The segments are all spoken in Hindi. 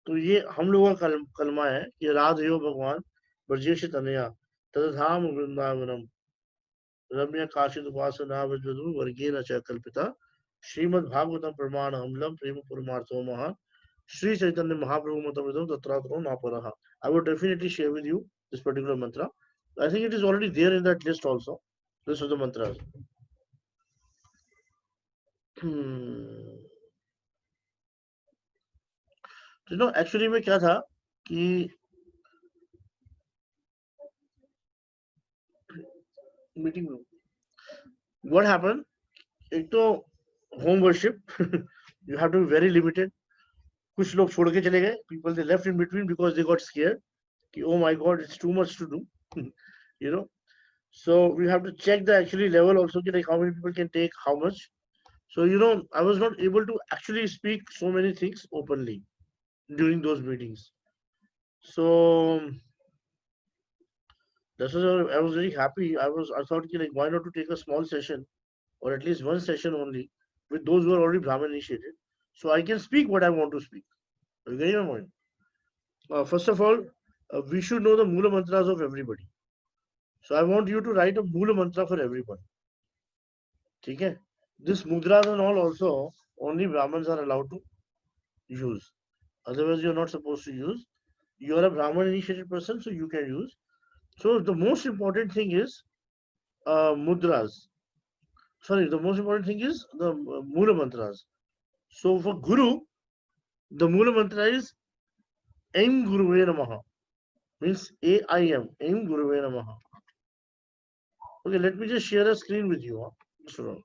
तो ये हम लोगों का कलमा है कि राधयो भगवान ब्रजेश तनया तदधाम वृंदावनम रम्य काशिद उपासना वज्रदु वर्गेण च कल्पिता श्रीमद् भागवतम प्रमाण अमलम प्रेम परमार्थो महान Shri Chaitanya Mahaprabhu मतमिदं तत्रात्रो नापरः. I would definitely share with you this particular mantra. I think it is already there in that list also. This is the mantra. You know, actually में क्या था कि मीटिंग में what happened, एक तो home worship you have to be very limited. कुछ लोग छोड़ के चले गए, people they left in between because they got scared कि oh my god it's too much to do. You know, so we have to check the actually level also, like how many people can take how much. So you know, I was not able to actually speak so many things openly during those meetings. So that's why I was very happy. I thought like why not to take a small session or at least one session only with those who are already Brahmin initiated, so I can speak what I want to speak. Are you getting my point? First of all, we should know the Mula mantras of everybody. So I want you to write a Mula mantra for everyone. Okay? This mudras and all also only Brahmins are allowed to use. Otherwise, you're not supposed to use. You're a Brahman initiated person, so you can use. So the most important thing is mudras. Sorry, the most important thing is the Mula mantras. So for Guru, the Mula mantra is Aim Guruve Namaha. Means AIM, Aim Guruve Namaha. Okay, let me just share a screen with you. Just hold on.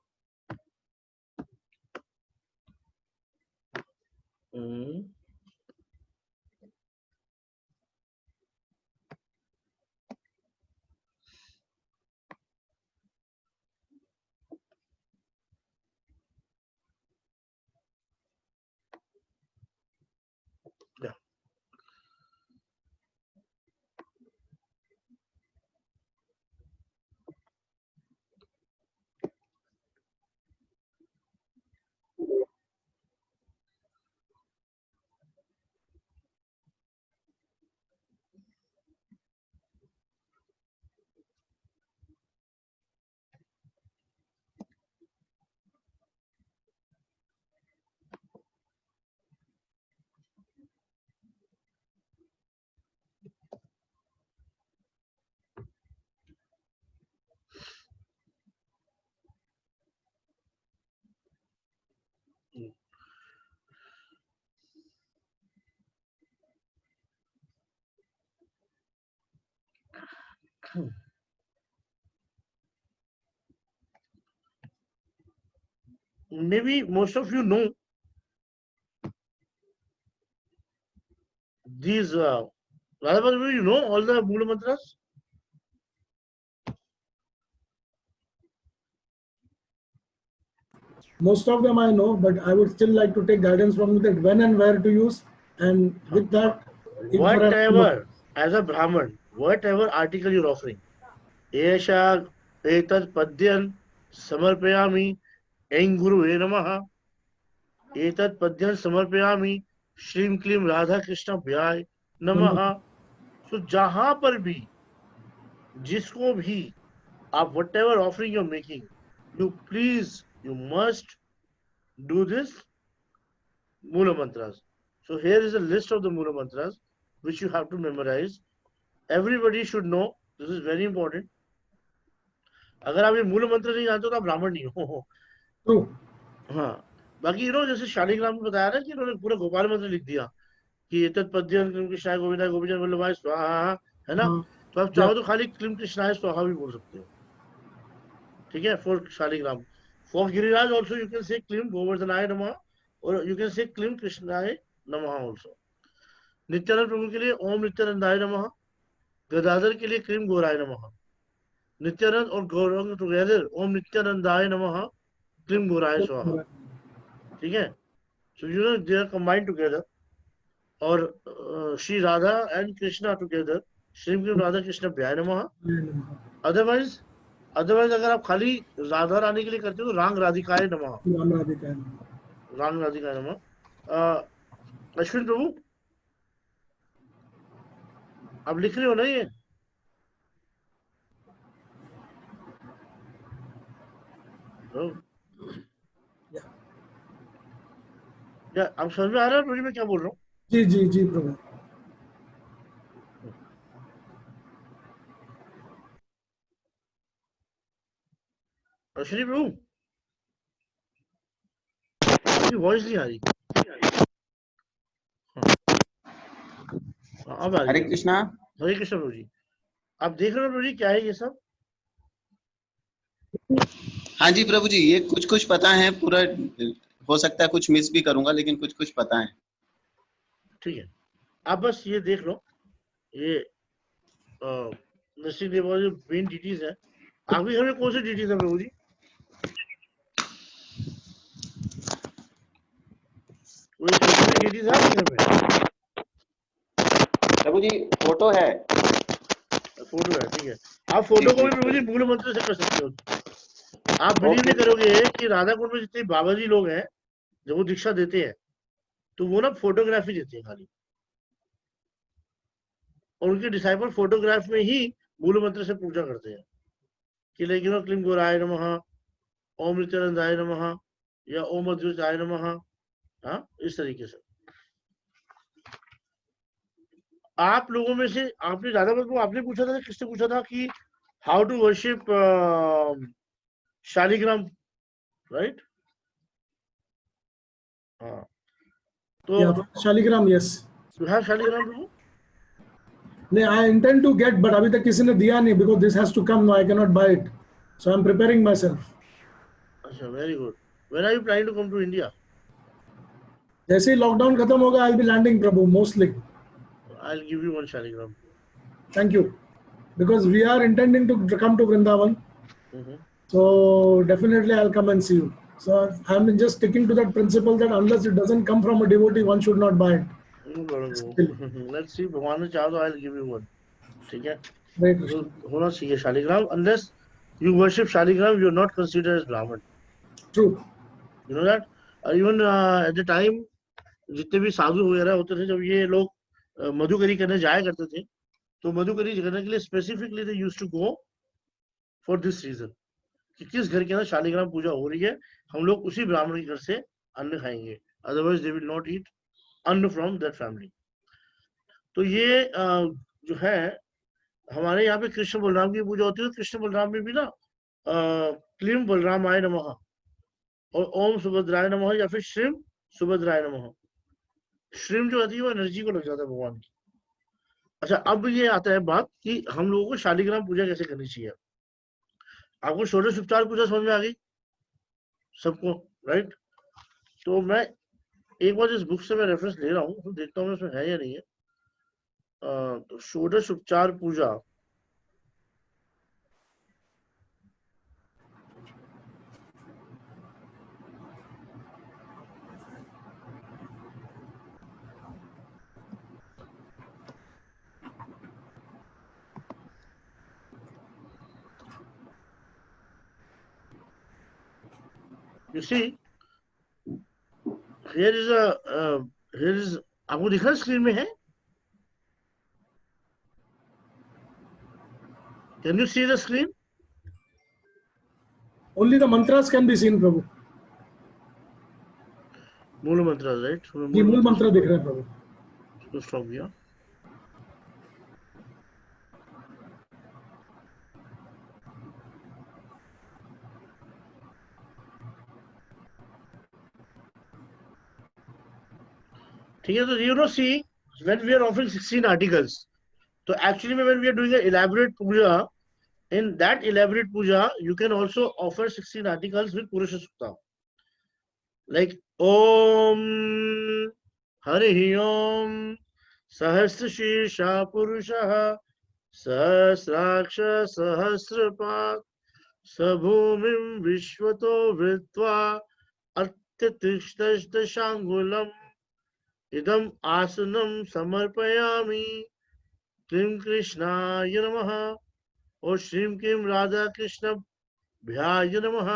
Yeah. Maybe most of you know these. Radha, you know all the Mula mantras? Most of them I know, but I would still like to take guidance from you that when and where to use, and with that, whatever, as a Brahman, whatever article you're offering, Esha Etat Padyan Samarpayami Ain Guru Namaha Etat Padyan Samarpayami Shrim Klim Radha Krishna Vyay Namaha. So जहां पर भी जिसको भी आप whatever offering you're making, you must do this Mula mantras. So here is a list of the Mula mantras which you have to memorize. Everybody should know. This is very important. अगर आप ये मूल मंत्र नहीं जानते तो आप ब्राह्मण नहीं हो. हाँ, बाकी जैसे शालिग्राम में बताया ना कि इन्होंने पूरा गोपाल मंत्र लिख दिया कि एतत् पद्यं क्लीं कृष्णाय गोविंदाय गोपीजन वल्लभाय स्वाहा, है ना. तो आप चाहो तो खाली क्लीं कृष्णाय स्वाहा भी बोल सकते हो. ठीक है, for Shaligram. For Giriraj also you can say क्लीं गोवर्धनाय नमः, और यू कैन से क्लीं कृष्णाय नमः ऑल्सो. नित्यानंद प्रभु के लिए ओम नित्यानंदाय नमः. गदाधर के लिए क्लीं गौराय नमः. नित्यानंद और गौरंग टुगेदर ओम नित्यानंदाय नमः क्लीं गौराय स्वाहा. ठीक है, सो दे आर कंबाइंड टुगेदर. और श्री राधा एंड कृष्णा टुगेदर श्री क्लीं राधा कृष्ण व्याय नमः. अदरवाइज अगर आप खाली राधा रानी के लिए करते हो तो रांग राधिकाय नमः. रांग राधिकाय नमः. अश्विन प्रभु, आप लिख रहे हो ना ये? या आप समझ में आ रहा है प्रभु मैं क्या बोल रहा हूँ? जी जी जी प्रभु। अश्विनी प्रभु आपकी वॉइस नहीं आ रही। हाँ, अब आ रही हरे है। कृष्णा। हरे कृष्ण प्रभु जी। आप देख रहे हो प्रभु जी क्या है ये सब? हाँ जी प्रभु जी, ये कुछ कुछ पता है, पूरा हो सकता है कुछ मिस भी करूंगा, लेकिन कुछ कुछ पता है। ठीक है, आप बस ये देख लो, ये नरसिंह देव जो मेन डिटीज है। आपके घर में कौन सी डिटीज है प्रभु जी? कोई स्पेसिफिक डिटीज है आपके घर में? प्रभु जी फोटो है। फोटो है, ठीक है। आप फोटो को भी प्रभु जी मूल मंत्र से कर सकते हो। आप बिलीव नहीं करोगे कि राधा कुंड में जितने बाबा जी लोग हैं, जब वो दीक्षा देते हैं तो वो ना फोटोग्राफी देते हैं खाली, और उनके डिसाइपल फोटोग्राफ में ही मूल मंत्र से पूजा करते हैं कि लेकिन क्लीम गोराय नमः, ओम नित्यानंदाय नमः, या ओम अद्वैताय नमः। हाँ, इस तरीके से। आप लोगों में से आपने राधा को आपने पूछा था, किसने पूछा था कि how to worship Shaligram, right? हाँ, तो या Shaligram, yes. You have Shaligram Prabhu? नहीं, I intend to get, but अभी तक किसी ने दिया नहीं, because this has to come, no I can not buy it, so I am preparing myself. अच्छा, very good. When are you planning to come to India? जैसे ही लॉकडाउन खत्म होगा, I will be landing Prabhu, mostly. I will give you one Shaligram. Thank you, because we are intending to come to Vrindavan, hmm, so definitely I'll come and see you. So I'm just sticking to that principle that unless it doesn't come from a devotee, one should not buy it. Let's see, भगवान ने चाहा तो I will give you one. ठीक है, Hare तो Krishna. होना चाहिए shaligram. Unless you worship shaligram, you are not considered as Brahmin, True. You know that. Even at the time जितने भी साधु वगैरह होते थे, जब ये लोग मधुकरी करने जाया करते थे, तो मधुकरी करने के लिए specifically they used to go for this reason कि किस घर के अंदर शालिग्राम पूजा हो रही है, हम लोग उसी ब्राह्मण के घर से अन्न खाएंगे, otherwise they will not eat अन्न फ्रॉम दैट फैमिली। तो ये जो है हमारे यहाँ पे कृष्ण बलराम की पूजा होती है, तो कृष्ण बलराम में भी ना क्लीम बलरामाय नमः और ओम सुभद्राय नमः या फिर श्रीम सुभद्राय नमः। श्रीम जो आती है वो एनर्जी को लग जाता है भगवान की। अच्छा, अब ये आता है बात कि हम लोगों को शालिग्राम पूजा कैसे करनी चाहिए। आपको षोडश उपचार पूजा समझ में आ गई सबको, राइट? तो मैं एक बार इस बुक से मैं रेफरेंस ले रहा हूँ, तो देखता हूँ इसमें है या नहीं है। तो षोडश उपचार puja, you see here is here is, आपको दिख रहा है स्क्रीन में है? Can you see the screen? Only the mantras can be seen, Prabhu. मूल मंत्र, राइट? ये मूल मूल मंत्र मंत्र दिख रहे हैं प्रभु। स्टॉप किया। ठीक है, तो you know see when we are offering 16 articles, तो actually when we are doing a elaborate puja, in that elaborate puja you can also offer 16 articles with Purusha Sukta, like Om Hari Om Sahasra Shirša Purusha Sahasraksha Sahasrapat Sabhumim Vishwato Vritva Atyatishtashangulam Idam Asanam Samarpayami Klim Krishnaya Namaha और श्रीम किम राधा कृष्ण भ्याय नमः।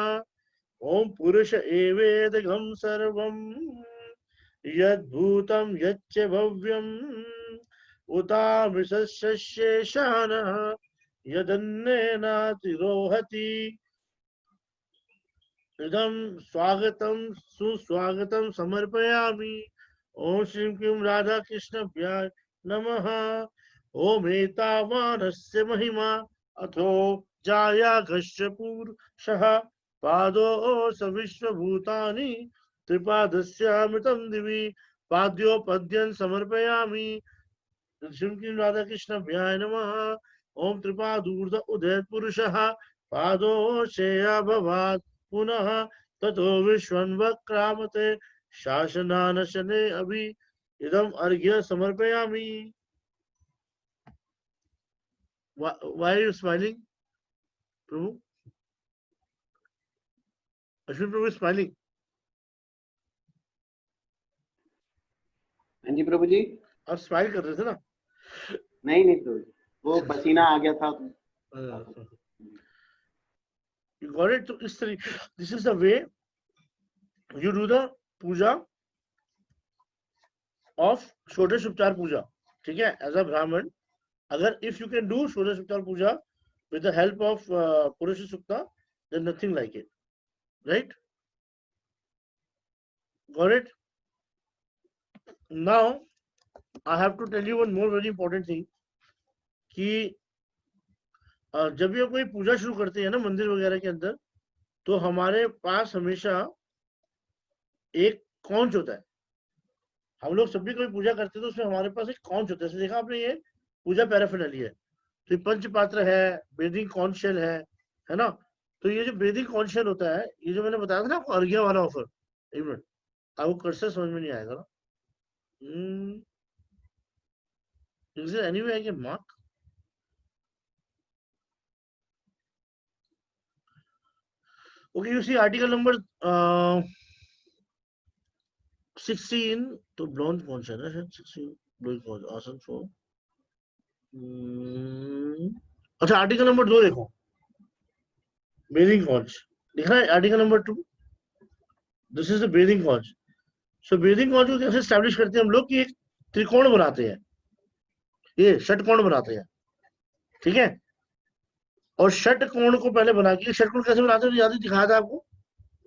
ओम पुरुष एवेदगम सर्वम यद्भूतम यच्च भव्यम उतामिषशेषानः यदन्नेनातिरोहति इदं स्वागतं सुस्वागतं समर्पयामि। ओम श्री क्लीं राधा कृष्णभ्याय नमः। ओम एतावानस्य महिमा अथो जायाघस्य पुरुषः पादो स विश्वभूतानि त्रिपादस्यामृतं दिवि पाद्योपद्यं समर्पयामि। श्री क्लीं राधा कृष्णभ्याय नमः। ओम त्रिपादूर्ध उदय पुरुषः पादो शेया भवात् पुनः ततो विश्वन्वक्रामते शासनानशने अभि इदम अर्घ्य समर्पयामि। Why are you smiling, Prabhu? Ashwin Prabhu smiling. हाँ जी प्रभु जी। आप स्माइल कर रहे थे ना? नहीं नहीं प्रभु जी, वो पसीना आ गया था। You got it? तो इस तरीके, this is the way you do the Puja of षोडश उपचार पूजा। ठीक है, एज अ ब्राह्मण अगर इफ यू कैन डू षोडश उपचार पूजा with the help of Purusha Sukta, then nothing like it, right? Got it? Now I have to tell you one more very important thing कि जब भी हम कोई पूजा शुरू करते हैं ना मंदिर वगैरह के अंदर, तो हमारे पास हमेशा एक कॉन्च होता है। हम लोग सभी कोई पूजा करते हैं तो उसमें हमारे पास एक कॉन्च होता है। देखा आपने, ये पूजा पैराफिनाली है। तो पंच पात्र है, बेदिंग कॉन्च शेल है ना? तो ये जो बेदिंग कॉन्च शेल होता है, ये जो मैंने बताया था ना आपको अर्घ्य वाला ऑफर, एक मिनट आपको कर्सर समझ में नहीं आएगा ना? Is there any way I can mark? Okay, you see article number 16. तो ब्लॉन्ज कौन सा है ना? 16 ब्लॉन्ज कौन आसन सो। अच्छा, आर्टिकल नंबर 2 देखो, बेदिंग कॉन्च दिख रहा है। Article number 2, this is the bathing conch. So bathing conch को कैसे स्टैब्लिश करते हैं हम लोग कि एक त्रिकोण बनाते हैं, ये षटकोण बनाते हैं। ठीक है, और षटकोण को पहले बना के, षटकोण कैसे बनाते हैं याद दिखाया था आपको,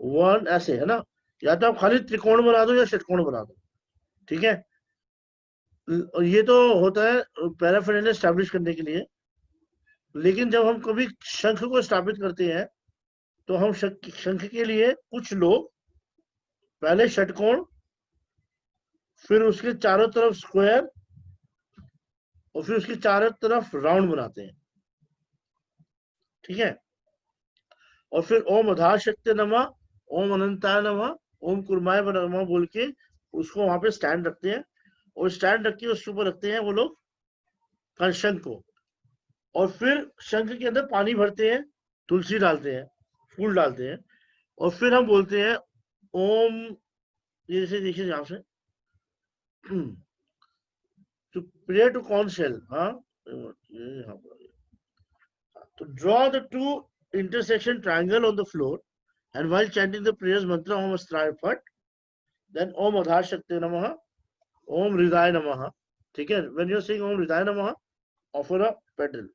वन ऐसे है ना? या तो आप खाली त्रिकोण बना दो या षटकोण बना दो। ठीक है, ये तो होता है पैराफिनालिया स्टैब्लिश करने के लिए। लेकिन जब हम कभी शंख को स्थापित करते हैं तो हम शंख के लिए कुछ लोग पहले षटकोण, फिर उसके चारों तरफ स्क्वायर, और फिर उसके चारों तरफ राउंड बनाते हैं। ठीक है, और फिर ओम अधा शक्ति नमः, ओम अनंताय नमः, ओम कुर्माय नमः बोल के उसको वहां पे स्टैंड रखते हैं, और स्टैंड रख के उसके ऊपर रखते हैं वो लोग शंख को। और फिर शंख के अंदर पानी भरते हैं, तुलसी डालते हैं, फूल डालते हैं, और फिर हम बोलते हैं ओम, जैसे देखिए यहां से to pray to conch shell, to draw the two intersection triangle on the floor, and while chanting the prayers mantra Om Astraya Phat, then Om Adhar Shakti Namaha, Om Hridaya Namaha. ठीक है, when you are saying Om Hridaya Namaha, offer a petal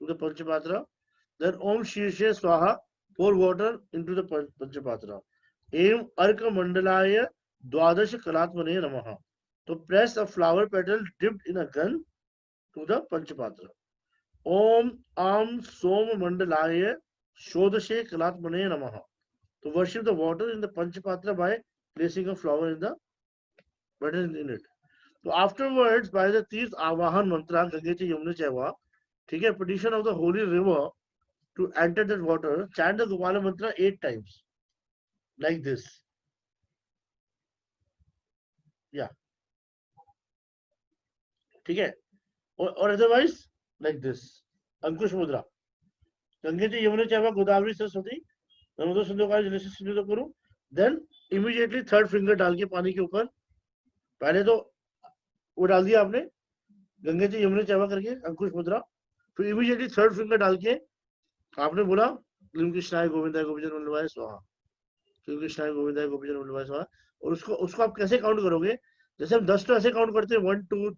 to the Panchapatra, then Om Shirshe Swaha, pour water into the Panchapatra. Aim Arka Mandalaya Dwadash Kalatmane Namaha. To press a flower petal dipped in a gun to the Panchapatra. Om Am Som Mandalaya Shodashe Kalatmane Namaha. To worship the water in the Panchapatra by placing a flower in the petal in it. So afterwards, by the Tirth Avahan Mantra, Gangechi Yamuna Chaiva, take a petition of the holy river to enter that water, chant the Gopala Mantra 8 times. Like this. Yeah. ठीक है, और अदरवाइज लाइक दिस, अंकुश मुद्रा, गंगे जी यमुना चैवा गोदावरी सरस्वती नर्मदा सिंधु जल से सिंधु करूं, देन इमीडिएटली थर्ड फिंगर डाल के पानी के ऊपर, पहले तो वो डाल दिया आपने गंगे जी यमुना चैवा करके अंकुश मुद्रा, फिर इमीडिएटली थर्ड फिंगर डाल के आपने बोला क्लीं कृष्णाय गोविंदाय गोपीजन वल्लभाय स्वाहा, क्लीं कृष्णाय गोविंदाय गोपीजन वल्लभाय स्वाहा। और उसको आप कैसे काउंट करोगे? जैसे हम 10 तो ऐसे काउंट करते हैं 1 2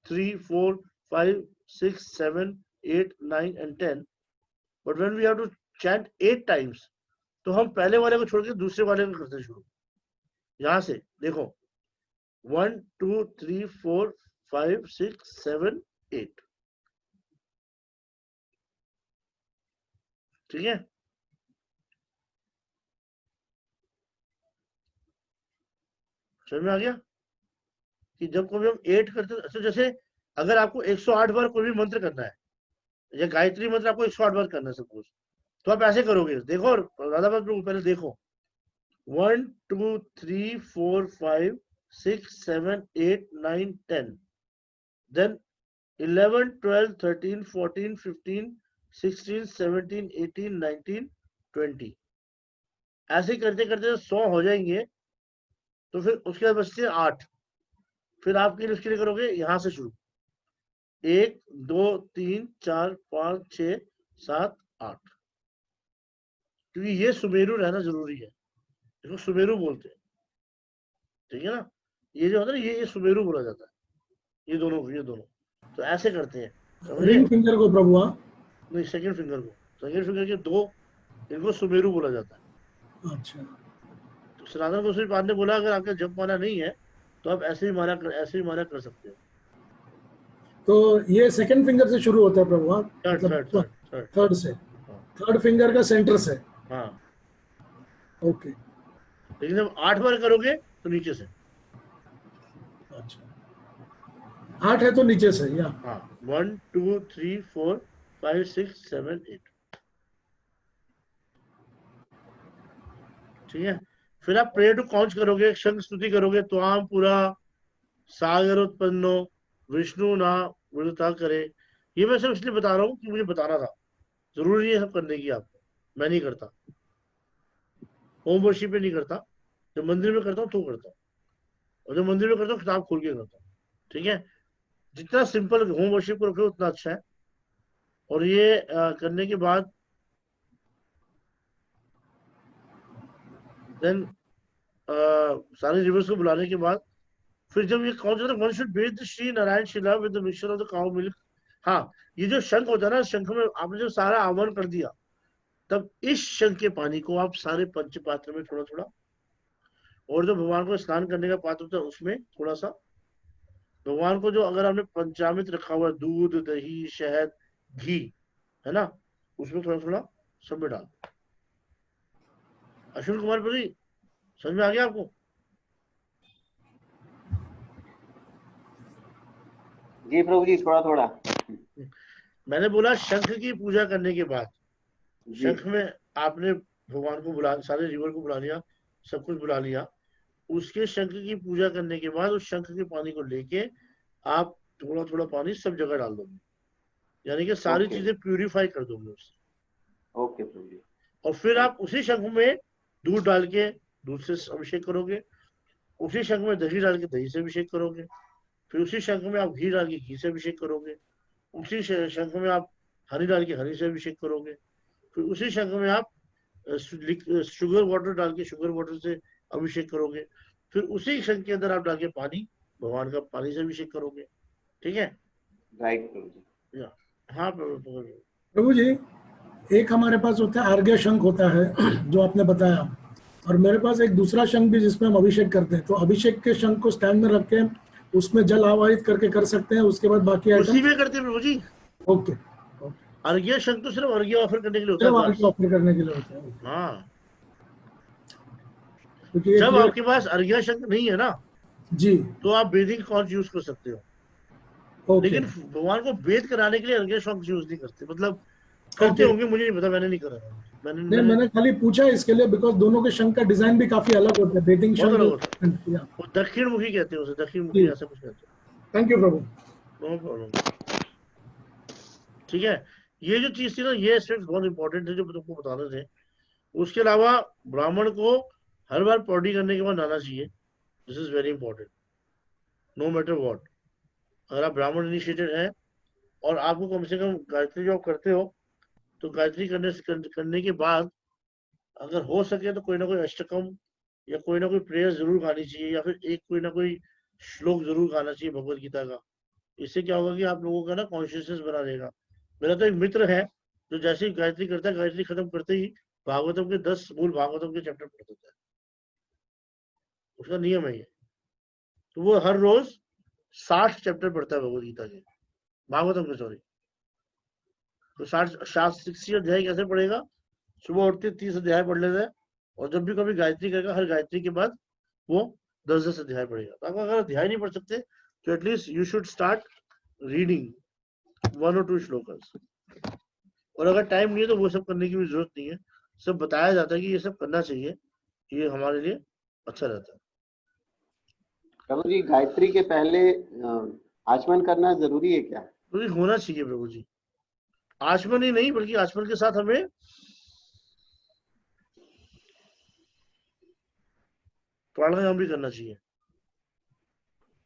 3, 4, 5, 6, 7, 8, 9 and 10. But when we have to chant 8 times, तो हम पहले वाले को छोड़ के दूसरे वाले को करते शुरू। यहाँ से देखो 1, 2, 3, 4, 5, 6, 7, 8। ठीक है, समझ में आ गया कि जब कभी हम 8 करते हैं, तो जैसे अगर आपको 108 बार कोई भी मंत्र करना है या गायत्री मंत्र आपको 108 बार करना है सपोज, तो आप ऐसे करोगे। देखो राधा बाबू पहले देखो 1, 2, 3, 4, 5, 6, 7, 8, 9, 10, then 11, 12, 13, 14, 15, 16, 17, 18, 19, 20। ऐसे करते करते 100 हो जाएंगे तो फिर उसके बाद बचते हैं 8। फिर आपके लिए उसके लिए करोगे यहाँ से शुरू 1, 2, 3, 4, 5, 6, 7, 8, क्योंकि ये सुमेरु रहना जरूरी है। इसको सुमेरु बोलते हैं, ठीक है ना। ये जो होता है ना, ये सुमेरु बोला जाता है, ये दोनों। तो ऐसे करते हैं, समझे? रिंग फिंगर को प्रभु, हाँ नहीं, सेकंड फिंगर को, सेकंड फिंगर के 2, इनको सुमेरु बोला जाता है। अच्छा। तो सनातन गोस्वामी पाद ने बोला अगर आपका जप माला नहीं है तो आप ऐसे ही माला कर सकते हो। तो ये सेकंड फिंगर से शुरू होता है प्रभु, हाँ थर्ड से, थर्ड फिंगर का सेंटर से। हाँ, ओके। लेकिन जब 8 बार करोगे तो नीचे से। अच्छा, 8 है तो नीचे से, या हाँ, 1, 2, 3, 4, 5, 6, 7, 8। ठीक है, फिर आप प्रेयर टू काउंट करोगे, शंख स्तुति करोगे, त्वाम पुरा सागर उत्पन्नो विष्णु ना वृता करे। ये मैं सिर्फ इसलिए बता रहा हूँ कि मुझे बताना था, जरूरी नहीं है सब करने की आपको। मैं नहीं करता, होम वर्शिप में नहीं करता, जब मंदिर में करता हूँ तो करता हूँ, और जब मंदिर में करता हूँ किताब खोल के करता हूँ। ठीक है, जितना सिंपल होम वर्शिप को रखो उतना अच्छा है। और ये करने के बाद देन सारे रिवर्स को बुलाने के बाद फिर जब ये कौन सा one should bathe the Shri Narayan Shila with the mixture of the cow milk. हाँ, ये जो शंख होता है ना, शंख में आपने जो सारा आह्वान कर दिया, तब इस शंख के पानी को आप सारे पंच पात्र में थोड़ा थोड़ा, और जो भगवान को स्नान करने का पात्र होता है उसमें थोड़ा सा, भगवान को जो अगर आपने पंचामृत रखा हुआ है, दूध दही शहद घी है ना, उसमें थोड़ा थोड़ा सब में डाल। अश्विन कुमार पुरी, समझ में आ गया आपको? जी प्रभु जी, थोड़ा थोड़ा। मैंने बोला शंख की पूजा करने के बाद, जी शंख में आपने भगवान को बुला, सारे रिवर को बुला लिया, सब कुछ बुला लिया। उसके शंख की पूजा करने के बाद उस शंख के पानी को लेके आप थोड़ा थोड़ा पानी सब जगह डाल दोगे, यानी कि सारी ओके चीजें प्यूरिफाई कर दोगे उससे। ओके प्रभु जी। और फिर आप उसी शंख में दूध डाल के दूध से अभिषेक करोगे, उसी शंख में दही डाल के दही से अभिषेक करोगे, फिर उसी शंख में आप घी डाल के घी से अभिषेक करोगे, उसी शंख में आप हनी डाल के हनी से अभिषेक करोगे, फिर उसी शंख में आप शुगर वाटर डाल के शुगर वाटर से अभिषेक करोगे, फिर उसी शंख के अंदर आप डाल के पानी, भगवान का पानी से अभिषेक करोगे। ठीक है, राइट प्रभु जी। हाँ प्रभु जी, एक हमारे पास होता है अर्घ्य शंख होता है जो आपने बताया, और मेरे पास एक दूसरा शंख भी जिसमें हम अभिषेक करते हैं। तो अभिषेक के शंख को स्टैंड में रख के उसमें जल आवाहित करके कर सकते हैं, उसके बाद बाकी उसी में करते हैं प्रभु जी। ओके, अर्घ्य शंख तो सिर्फ अर्घ्य ऑफर करने के लिए होता सिर्फ है, अर्घ्य ऑफर करने के लिए होता है। हाँ, क्योंकि जब आपके पास अर्घ्य शंख नहीं है ना, जी, तो आप बेदिंग कॉर्ड यूज कर सकते हो, ओके, लेकिन भगवान को बेद कराने के लिए अर्घ्य शंख यूज नहीं करते। मतलब करते होंगे, मुझे नहीं पता, मैंने नहीं करा। मैंने खाली पूछा इसके लिए बिकॉज दोनों के शंख का डिजाइन भी काफी अलग होता है। बेदिंग बहुत अलग शंख होता है, वो दक्षिण मुखी कहते हैं उसे, दक्षिण मुखी ऐसा कुछ कहते हैं। थैंक यू प्रभु। No problem. ठीक है, ये जो चीज थी ना, ये एस्पेक्ट बहुत इंपॉर्टेंट है जो तुमको बताने थे। उसके अलावा ब्राह्मण को हर बार पॉटी करने के बाद नहाना चाहिए। This is very important, no matter what. अगर आप ब्राह्मण इनिशिएटेड हैं और आपको कम से कम गायत्री जो आप करते हो, तो गायत्री करने के बाद अगर हो सके तो कोई ना कोई अष्टकम या कोई ना कोई प्रेयर जरूर गानी चाहिए, या फिर एक कोई ना कोई श्लोक जरूर गाना चाहिए भगवत गीता का। इससे क्या होगा कि आप लोगों का ना कॉन्शियसनेस बना रहेगा। मेरा तो एक मित्र है जो जैसे ही गायत्री करता है, गायत्री खत्म करते ही भागवतम के 10 मूल भागवतम के चैप्टर पढ़ देता है। उसका नियम है ये। तो वो हर रोज 60 चैप्टर पढ़ता है भगवत गीता के, भागवतम के, सॉरी। तो 60 अध्याय कैसे पढ़ेगा? सुबह उठते 30 अध्याय पढ़ लेता है, और जब भी कभी गायत्री करेगा, हर गायत्री के बाद वो 10-10 अध्याय पढ़ेगा। तो आप अगर अध्याय नहीं पढ़ सकते तो at least you should start reading 1 or 2 shlokas. और अगर टाइम नहीं है तो वो सब करने की भी जरूरत नहीं है। सब बताया जाता है कि ये सब करना चाहिए, ये हमारे लिए अच्छा रहता है। प्रभु जी, गायत्री के पहले आचमन करना जरूरी है क्या? तो ये होना चाहिए प्रभु जी। आचमन ही नहीं, बल्कि आचमन के साथ हमें प्राणायाम भी करना चाहिए।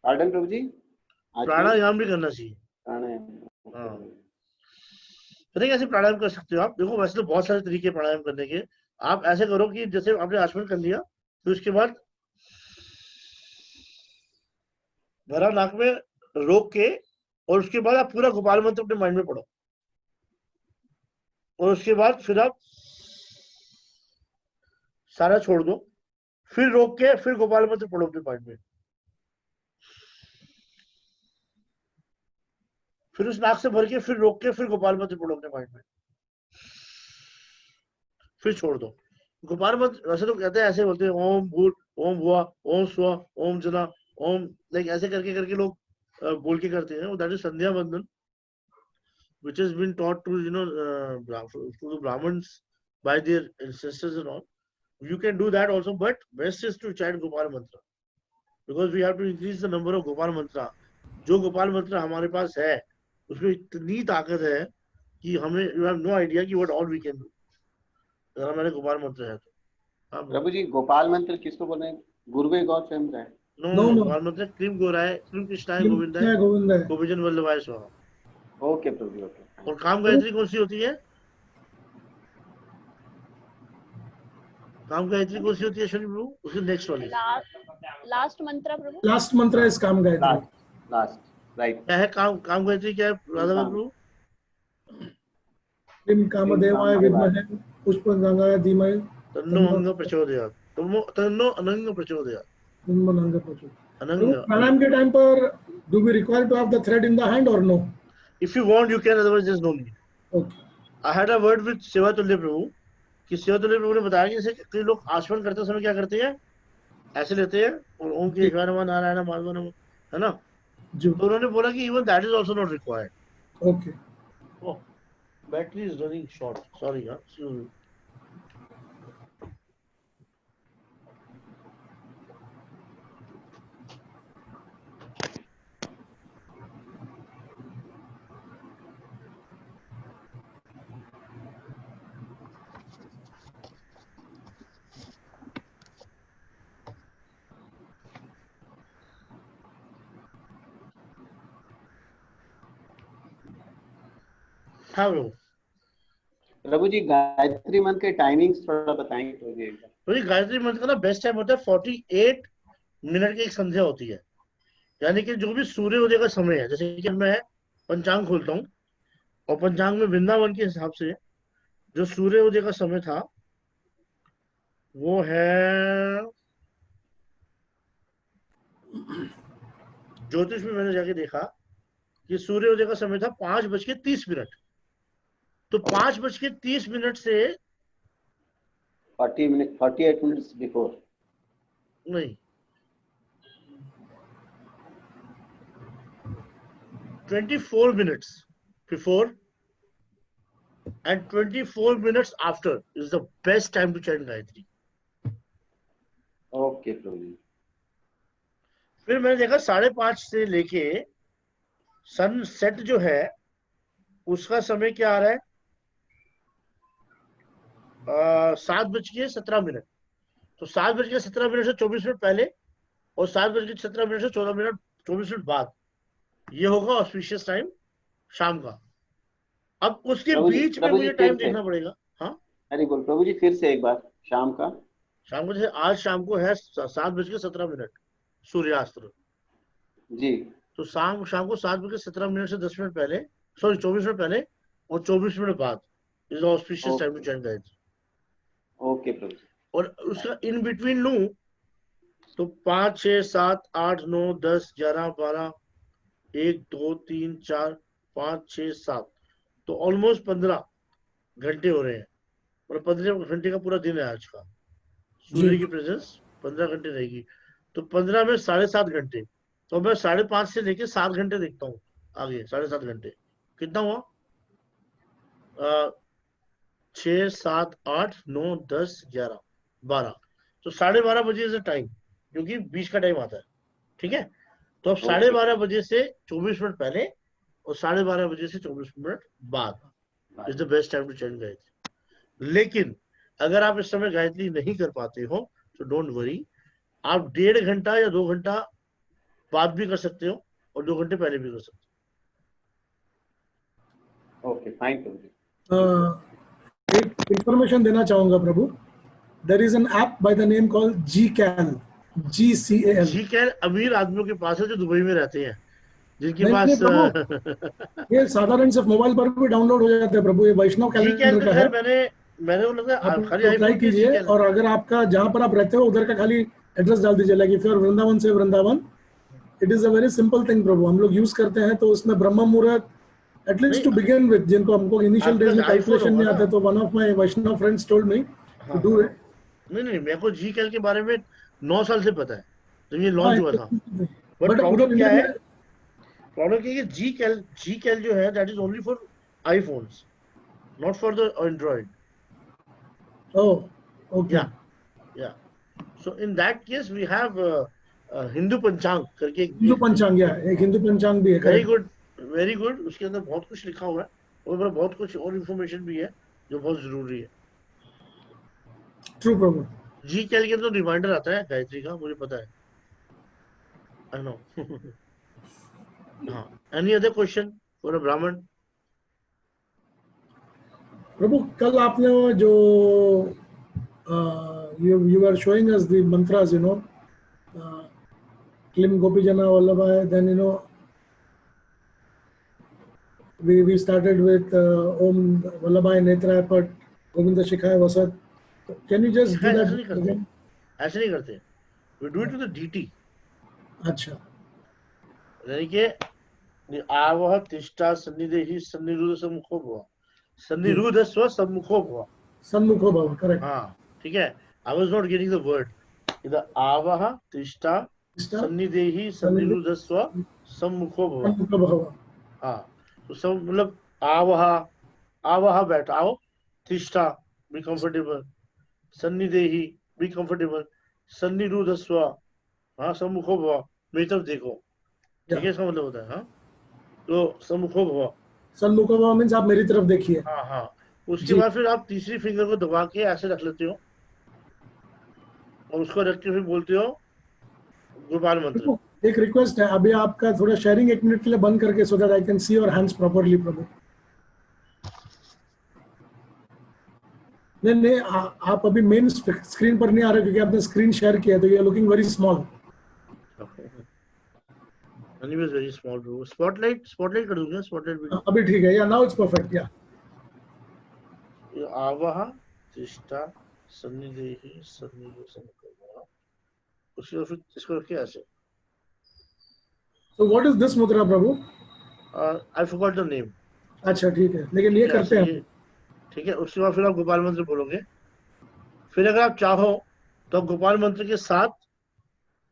पार्डन प्रभु जी? प्राणायाम भी करना चाहिए। प्राणायाम। हाँ, पता है कैसे प्राणायाम कर सकते हो आप? देखो, वैसे तो बहुत सारे तरीके हैं प्राणायाम करने के। आप ऐसे करो कि जैसे आपने आचमन कर लिया, फिर उसके बाद भरा नाक में रोक के, और उसके बाद आप पूरा गोपाल मंत्र अपने माइंड में पढ़ो, और उसके बाद फिर आप सारा छोड़ दो, फिर रोक के फिर गोपाल मंत्र पढ़ो अपने माइंड में, फिर उस नाक से भर के फिर रोक के फिर गोपाल मंत्र पढ़ो अपने माइंड में, फिर छोड़ दो। गोपाल मंत्र वैसे तो कहते हैं, ऐसे बोलते हैं, ओम भूत, ओम भुआ, ओम स्व, ओम जना, ओम, लाइक ऐसे करके करके लोग बोल के करते हैं। दैट इज संध्या बंदन, which has been taught to to the Brahmins by their ancestors and all. You can do that also, but best is to chant Gopal mantra, because we have to increase the number of Gopal mantra. जो गोपाल मंत्र हमारे पास है उसमें इतनी ताकत है कि हमें, यू हैव नो आइडिया कि what all we can do अगर हमारे गोपाल मंत्र है तो। हाँ प्रभु जी, गोपाल मंत्र किसको बोल रहे हैं? गुरुवे गौतम है? No no no, no, Gopal मंत्र क्रीम गोराय, क्रीम कृष्णाय गोविंदाय, कृष्ण गोविंद है। गोविजन वल्लभाय स्वाहा। ओके प्रभु जी, ओके। और काम गायत्री कौन सी होती है? काम गायत्री कौन सी होती है शनि प्रभु? उसकी नेक्स्ट वाली लास्ट मंत्र प्रभु। लास्ट मंत्र इज काम गायत्री। Last last right. क्या है काम गायत्री? क्या है राधा प्रभु? किम कामदेवाय विद्महे पुष्पगंगाय धीमहि तन्नो अंग प्रचोदयात्, तन्नो अनंग प्रचोदयात्, तन्मनंग प्रचोदयात्। अनंग। प्राणायाम के टाइम पर do we require to have the thread in the hand और no? If you want you can, otherwise there is no need. Okay. I had a word with Sevatulya Prabhu, कि सेवातुल्य प्रभु ने बताया कि जैसे कई लोग आचमन करते समय क्या करते हैं, ऐसे लेते हैं और ओम के शिवाय नमः, नारायण माधव नमः, है ना? जी, तो उन्होंने बोला कि even that is also not required. Okay. Oh, battery is running short, sorry यार, एक्सक्यूज मी। हाँ प्रभु। प्रभु जी, गायत्री मंत्र के टाइमिंग्स थोड़ा बताएंगे प्रभु जी? तो ये गायत्री मंत्र का ना बेस्ट टाइम होता है 48 मिनट की एक संध्या होती है, यानी कि जो भी सूर्योदय का समय है। जैसे कि मैं पंचांग खोलता हूँ, और पंचांग में वृंदावन के हिसाब से जो सूर्योदय का समय था वो है, ज्योतिष में मैंने जाके देखा कि सूर्योदय का समय था 5:30। तो 5:30 से 48 मिनट्स बिफोर, नहीं, 24 minutes before and 24 minutes after is the best time to chant Gayatri. Okay Prabhu ji. फिर मैंने देखा 5:30 से लेके सनसेट जो है उसका समय क्या आ रहा है, 7:17। तो 7:17 से 24 मिनट पहले, और 7:17 से 24 मिनट बाद, ये होगा ऑस्पिशियस टाइम शाम का। अब उसके बीच में मुझे टाइम देखना पड़ेगा। हाँ, अरे बोल प्रभु जी, फिर से एक बार शाम का। शाम को, जैसे आज शाम को है 7:17 सूर्यास्त। जी। तो शाम शाम को 7:17 से 10 मिनट पहले, सॉरी 24 मिनट पहले और 24 मिनट बाद is auspicious time to okay chant Gayatri. Okay Prabhu ji. और उसका इन बिटवीन लूं तो 5, 6, 7, 8, 9, 10, 11, 12, 1, 2, 3, 4, 5, 6, 7, तो ऑलमोस्ट 15 घंटे हो रहे हैं। और 15 घंटे का पूरा दिन है आज का। जी सूर्य की प्रेजेंस 15 घंटे रहेगी, तो 15 में 7.5 घंटे, तो मैं 5.5 से लेके 7 घंटे देखता हूँ आगे। 7.5 घंटे कितना हुआ? 6, 7, 8, 9, 10, 11, 12, तो 12:30 बजे इज टाइम, क्योंकि बीच का टाइम आता है। ठीक है, तो अब ओके 12:30 बजे से 24 मिनट पहले और 12:30 बजे से 24 मिनट बाद is the best time to chant Gayatri. लेकिन अगर आप इस समय गायत्री नहीं कर पाते हो तो डोंट वरी, आप 1.5 घंटा या 2 घंटा बाद भी कर सकते हो और 2 घंटे पहले भी कर सकते ओके फाइन प्रभु जी। एक इंफॉर्मेशन देना चाहूंगा Prabhu. There is an app by the name called GCAL, हो। GCAL। जी क्या, अमीर आदमियों के पास है जो दुबई में रहते हैं, जिनके नहीं नहीं पास प्रभु, ये साधारण सिर्फ मोबाइल पर भी डाउनलोड हो जाता है प्रभु। ये वैष्णव जी कैल कैलेंडर तो का है। खैर मैंने वो लगता आप है खाली तो ट्राई आईफोन के जी कीजिए, कैल है। और अगर आपका जहां पर आप रहते हो उधर का खाली एड्रेस डाल दीजिए, like if you are Vrindavan से Vrindavan. It is a very simple thing Prabhu, हम लोग यूज करते हैं। तो उसमें ब्रह्म मुहूर्त एटलीस्ट नहीं, टू बिगिन विद, जिनको हमको इनिशियल आपके डेज पास में आईफोन कैलकुलेशन होगा नहीं ना? आता, तो one of my Vaishnava friends told me to हाँ डू हाँ, इट। नहीं नहीं, मेरे को जी कैल के बारे में 9 साल से पता है जब ये हाँ, लॉन्च हुआ था। बट बट प्रॉब्लम उधर क्या इंडिया है, में। प्रॉब्लम क्या है कि जी कैल जो है that is only for iPhones, not for the Android. Oh okay. या या so in that case we have Hindu panchang करके हिंदू एक पंचांग, या एक हिंदू पंचांग भी है, very correct. Good, very good. उसके अंदर बहुत कुछ लिखा हुआ है और बहुत कुछ और इन्फॉर्मेशन भी है जो बहुत जरूरी है। ट्रू प्रभु। जी कैल के अंदर रिमाइंडर आता है गायत्री का, मुझे पता है, आई नो। हाँ, any other question for a ब्राह्मण? प्रभु कल आपने वो जो you were showing us the mantras, Klim Gopi Jana Vallabhai, then we started with Om Vallabhai Netra Pat Govinda Shikhaya Vasat. Can you just do शिकायत ऐसे that नहीं करते, again? ऐसे नहीं करते। We do it with the deity, अच्छा यानी कि आवह तिष्ठा सन्निधि सन्निरुद्ध सम्मुखो भव, जी, सन्निरुद्ध स्व सम्मुखो भव। सन्मुखो भव, करेक्ट। हाँ, ठीक है। I was not getting the word. इधर आवह तिष्ठा निष्ठा सन्निधि सन्निधि सन्निरुद्ध स्व सम्मुखो भव। सन्मुखो भव। हाँ, तो सब मतलब आवह, आवह बैठ आओ, तिष्ठा be comfortable, Sannidhi be comfortable, सन्निरुद्ध स्व, हाँ सम्मुखो भव, मेरी तरफ देखो। या ठीक है, इसका मतलब होता है हाँ, तो सम्मुखो भव। सन्मुखो भव मीन्स आप मेरी तरफ देखिए। हाँ हाँ, उसके जी बाद फिर आप तीसरी फिंगर को दबा के ऐसे रख लेते हो और उसको रख के फिर बोलते हो गोपाल मंत्र। प्रभु, एक रिक्वेस्ट है, अभी आपका थोड़ा शेयरिंग 1 मिनट के लिए बंद करके, so that I can see your hands properly Prabhu. नहीं नहीं, आप अभी मेन स्क्रीन पर नहीं आ रहे क्योंकि आपने स्क्रीन शेयर किया, तो ये looking very small. Anyways very small bro. Spotlight, spotlight कर दूंगा, स्पॉटलाइट भी अभी ठीक है, या नाउ इट्स परफेक्ट, या आवह तिष्ठा सन्निधि सन्निधि सम्मुखो। उसके बाद फिर इसको रखिए ऐसे। So what is this mudra Prabhu? I forgot the name. अच्छा ठीक है, लेकिन ठीक ये है, करते ऐसे हैं ये, हम। ठीक है। उसके बाद फिर आप गोपाल मंत्र बोलोगे। फिर अगर आप चाहो तो आप गोपाल मंत्र के साथ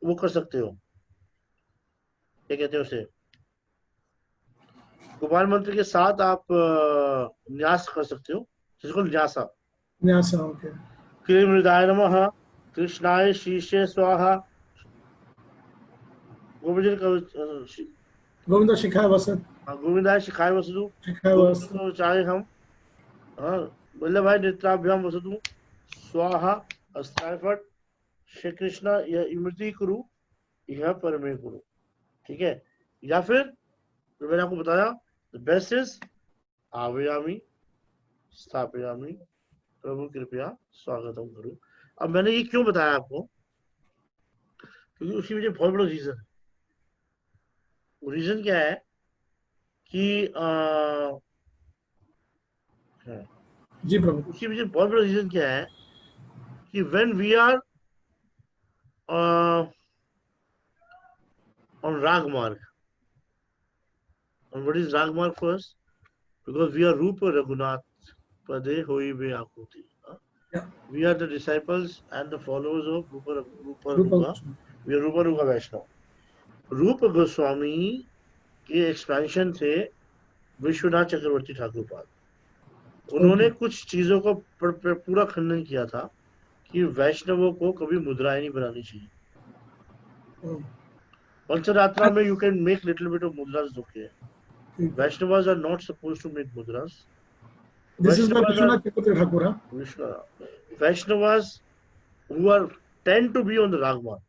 वो कर सकते हो, क्या कहते हैं उसे, गोपाल मंत्र के साथ आप न्यास कर सकते हो, जिसको न्यासा। न्यासा, ओके। क्लीं हृदय नमः, कृष्णाय शीर्षे स्वाहा, गोविंद गोविंद शिखाय वसत, गोविंदाय शिखाय वसतु, शिखाय गोविंद वसत। को चाहे हम, हाँ, वल्लभाई नेत्राभ्याम वसतु, स्वाहा अस्त्राय फट, श्री कृष्ण यह इमृति कुरु, यह परमे कुरु। ठीक है, या फिर जो मैंने आपको बताया, द बेस्ट इज आव्यामी स्थापयामी, प्रभु कृपया स्वागतम करूं। अब मैंने ये क्यों बताया आपको, क्योंकि उसकी मुझे बहुत बड़ा रीजन है। रीजन क्या है कि हाँ, जी प्रभु। उसके पीछे बहुत बड़ा रीजन क्या है कि when we are on Ragmarg. And what is Ragmarg first? Because we are Rupa Raghunath Pade Hoi Be Akuti. Yeah. We are the disciples and the followers of Rupa Rupa Nuga. We are Rupa Nuga Vaishnav. रूप गोस्वामी के एक्सपेंशन थे विश्वनाथ चक्रवर्ती ठाकुर पाद। उन्होंने ओके। कुछ चीजों को पूरा खंडन किया था कि वैष्णवों को कभी मुद्राएं नहीं बनानी चाहिए। पंचरात्रा में you can make little bit of mudras, okay. Vaishnavas are not supposed to make mudras. This is by Vaishnavas are Vishwanath Chakravarti Thakur, huh? Vaishnavas who are tend to be on the Ragma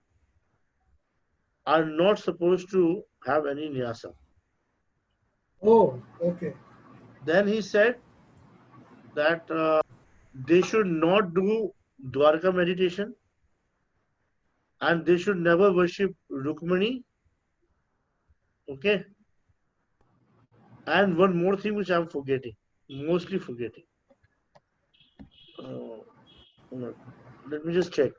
are not supposed to have any nyasa. Oh, okay. Then he said that they should not do Dwarka meditation and they should never worship Rukmani. Okay. And one more thing which I'm forgetting, mostly forgetting. Let me just check.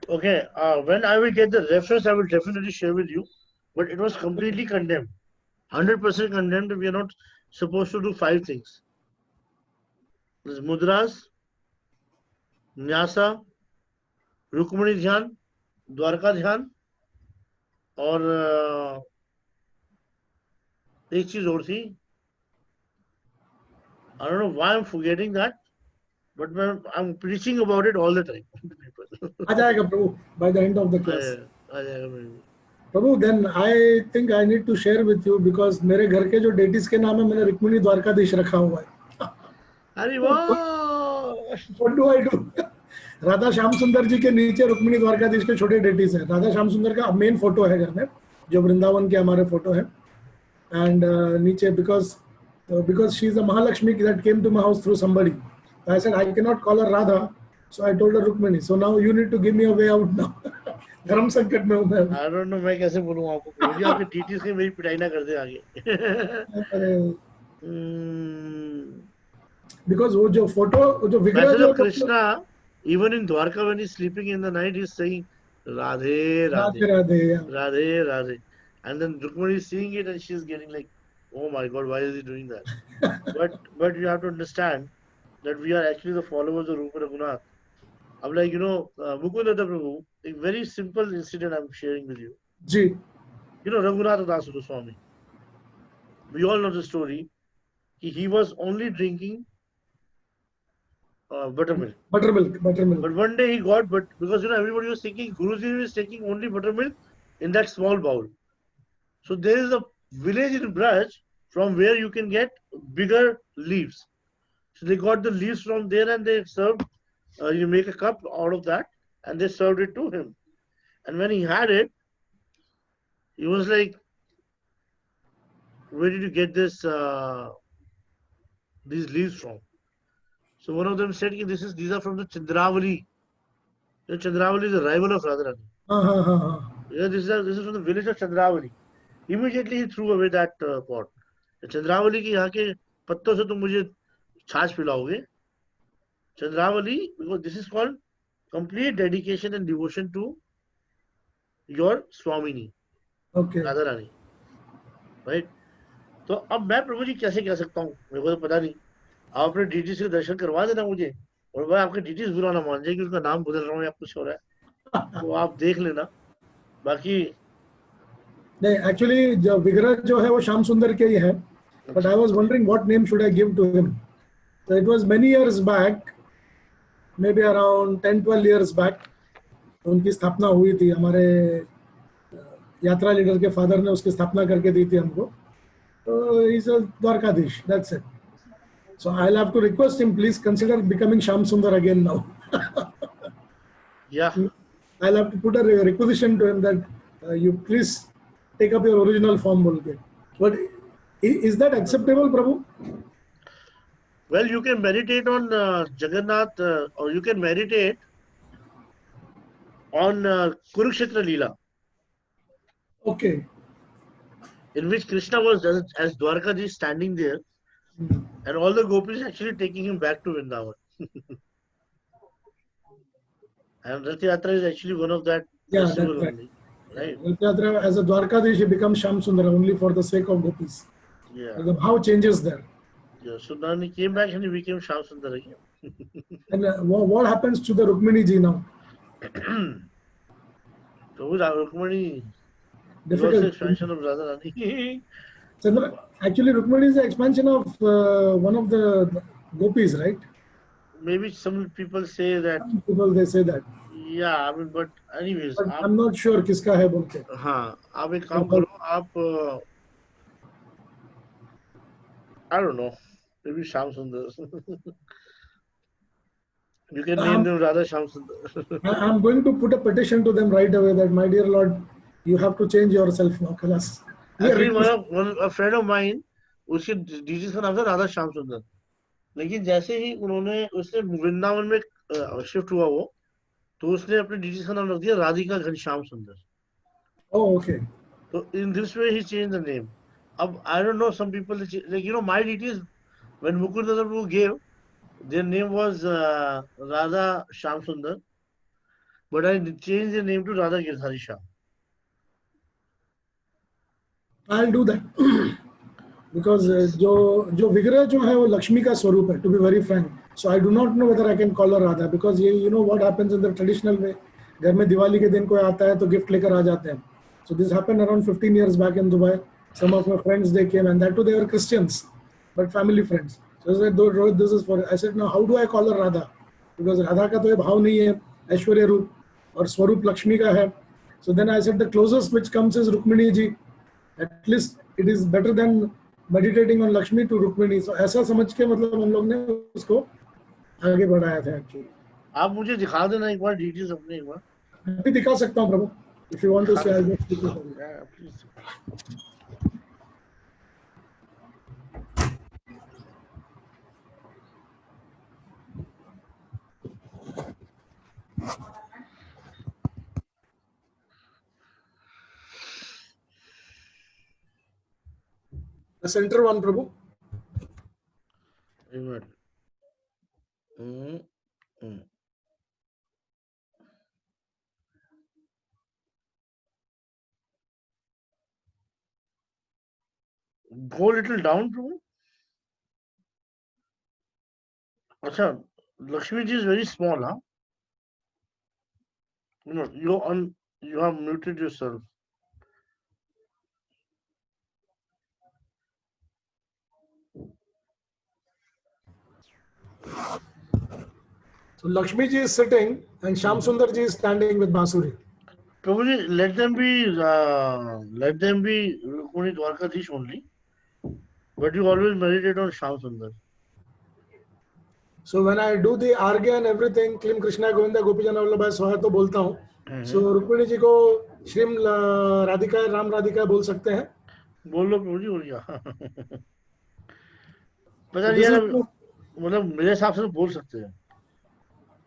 Okay, when I will get the reference, I will definitely share with you. But it was completely condemned, 100% condemned. We are not supposed to do 5 things. There's mudras, Nysa, Rukmini ध्यान, द्वारका ध्यान और एक चीज और थी. I don't know why I'm forgetting that, but I'm preaching about it all the time. आ जाएगा प्रभु by the end of the class. आ जाएगा maybe. Prabhu then I think I need to share with you because मेरे घर के जो डेटिस के नाम है मैंने रुक्मिणी द्वारकाधीश रखा हुआ है. अरे वाह! What do I do? Radha Shyam सुंदर जी के नीचे रुक्मिणी द्वारकाधीश के छोटे डेटिस हैं. राधा श्याम सुंदर का मेन फोटो है घर में जो वृंदावन के हमारे फोटो है एंड नीचे because she is a Mahalakshmi that came to my house through somebody. I said I cannot call her Radha, so I told her Rukmini. So now you need to give me a way out now. धर्म संकट में हूँ मैं. I don't know मैं कैसे बोलूँ आपको. मुझे आपके टीटी से मेरी पिटाई ना कर दे आगे. Because वो जो फोटो जो विग्रह जो Krishna, even in Dwarka when he's sleeping in the night, he's saying Radhe Radhe Radhe Radhe Radhe, and then Rukmani is seeing it and she's getting like, oh my God, why is he doing that? but you have to understand that we are actually the followers of Rupa Raghunath. I'm like, Mukunda Prabhu, a very simple incident I'm sharing with you. Ji. Raghunath Das Goswami. We all know the story. He was only drinking buttermilk. Buttermilk. But one day he got, but because everybody was thinking Guruji is taking only buttermilk in that small bowl. So there is a village in Braj from where you can get bigger leaves. So they got the leaves from there and they served. You make a cup out of that and they served it to him. And when he had it, he was like, "Where did you get these leaves from?" So one of them said, "These are from the Chandravali. Chandravali is a rival of Radharani. Yeah, this is from the village of Chandravali." Immediately he threw away that pot. Chandravali की यहाँ के पत्तों से तुम मुझे छाछ पिलाओगे. Chandravali, because this is called complete dedication and devotion to your Swamini, Okay. Radha Rani, right? तो अब मैं प्रभु जी कैसे कह सकता हूँ, मेरे को तो पता नहीं. आप अपने डीटी से दर्शन करवा देना मुझे, और मैं आपके डीटी बुरा ना मान जाए कि उसका नाम बदल रहा हूँ या कुछ हो रहा है, तो आप देख लेना. बाकी नहीं, एक्चुअली जो विग्रह जो है वो श्याम सुंदर के ही है, but I was wondering what name should I give to him. So it was many years back, maybe around 10-12 years back, उनकी स्थापना हुई थी. हमारे यात्रा लीडर के फादर ने उसकी स्थापना करके दी थी हमको. तो is a Dwarkadhish, that's it. So I'll have to request him, please consider becoming Sham Sundar again now. yeah, I'll have to put a requisition to him that you please take up your original form. Bolke. But is that acceptable, Prabhu? well, you can meditate on Jagannath, or you can meditate on Kurukshetra Leela, Okay. in which Krishna was as Dwarkaji standing there, and all the gopis actually taking him back to Vrindavan. And Rath Yatra is actually one of that Yeah, festival that's right. only, right? Rath as a Dwarkadish, he becomes Sham Sundar only for the sake of gopis. Yeah. The bhav changes there. Yeah. So then he came back and he became Sham Sundar again. And what happens to the Rukmini ji now? So Rukmani is also Difficult. expansion of Radharani. Chandra, actually, Rukmini is the expansion of one of the gopis, right? Maybe some people say that. Some people they say that. Yeah, I mean, but anyways, But I'm not sure किसका है बोल के. हाँ, आप एक काम करो, आप I don't know, maybe Sham Sundar. You can name them rather Sham Sundar. I'm going to put a petition to them right away that, my dear Lord, you have to change yourself now, Kalas. Actually, a friend of mine, उसके डीजी का नाम था राधा श्याम सुंदर. लेकिन जैसे ही उसने वृंदावन में शिफ्ट हुआ वो, तो उसने अपने डीजी का नाम रख दिया राधिका घनश्याम सुंदर. Oh, okay. So in this way he changed the name. Ab, I don't know, some people like my deities, when Mukunda Prabhu gave, their name was Radha Sham Sundar, but I changed the name to Radha Girdhari Sham. I'll do that. Because जो विग्रह जो है वो लक्ष्मी का स्वरूप है, to be very frank. So I do not know whether I can call her Radha, because you know what happens in the traditional way. घर में दिवाली के दिन कोई आता है तो गिफ्ट लेकर आ जाते हैं. So this happened around 15 years back in Dubai. Some of my friends, they came, and that too they were Christians, but family friends. So I said, Rohit, this is for. I said, now how do I call her Radha? Because Radha का तो ये भाव नहीं है, ऐश्वर्य रूप, और स्वरूप लक्ष्मी का है. So then I said the closest which comes is Rukmini ji. At least it is better than meditating on Lakshmi to Rukmini. So ऐसा समझ के मतलब हम लोग ने उसको आगे बढ़ाया था actually. आप मुझे दिखा देना एक बार डिटेल्स अपने एक बार. मैं भी दिखा सकता हूँ प्रभु. If you want to see, I'll just speak it. Yeah, please. The center one, Prabhu. Go a little down, Prabhu. Acha, Lakshmi ji is very small, huh? You have muted yourself. So Lakshmi ji is sitting and Shyam Sundar ji is standing with Bansuri. Prabhu ji, let them be Rukmini Dwarkadish only, but you always meditate on Shyam Sundar. So when I do the Argya and everything, Klim Krishna Govinda Gopijana Vallabhai Sohai तो बोलता हूँ. So रुक्मिणी जी को श्रीम राधिका राम राधिका बोल सकते हैं. बोल लो प्रभु जी, बोल गया. पता नहीं यार, मतलब मेरे हिसाब से तो बोल सकते हैं.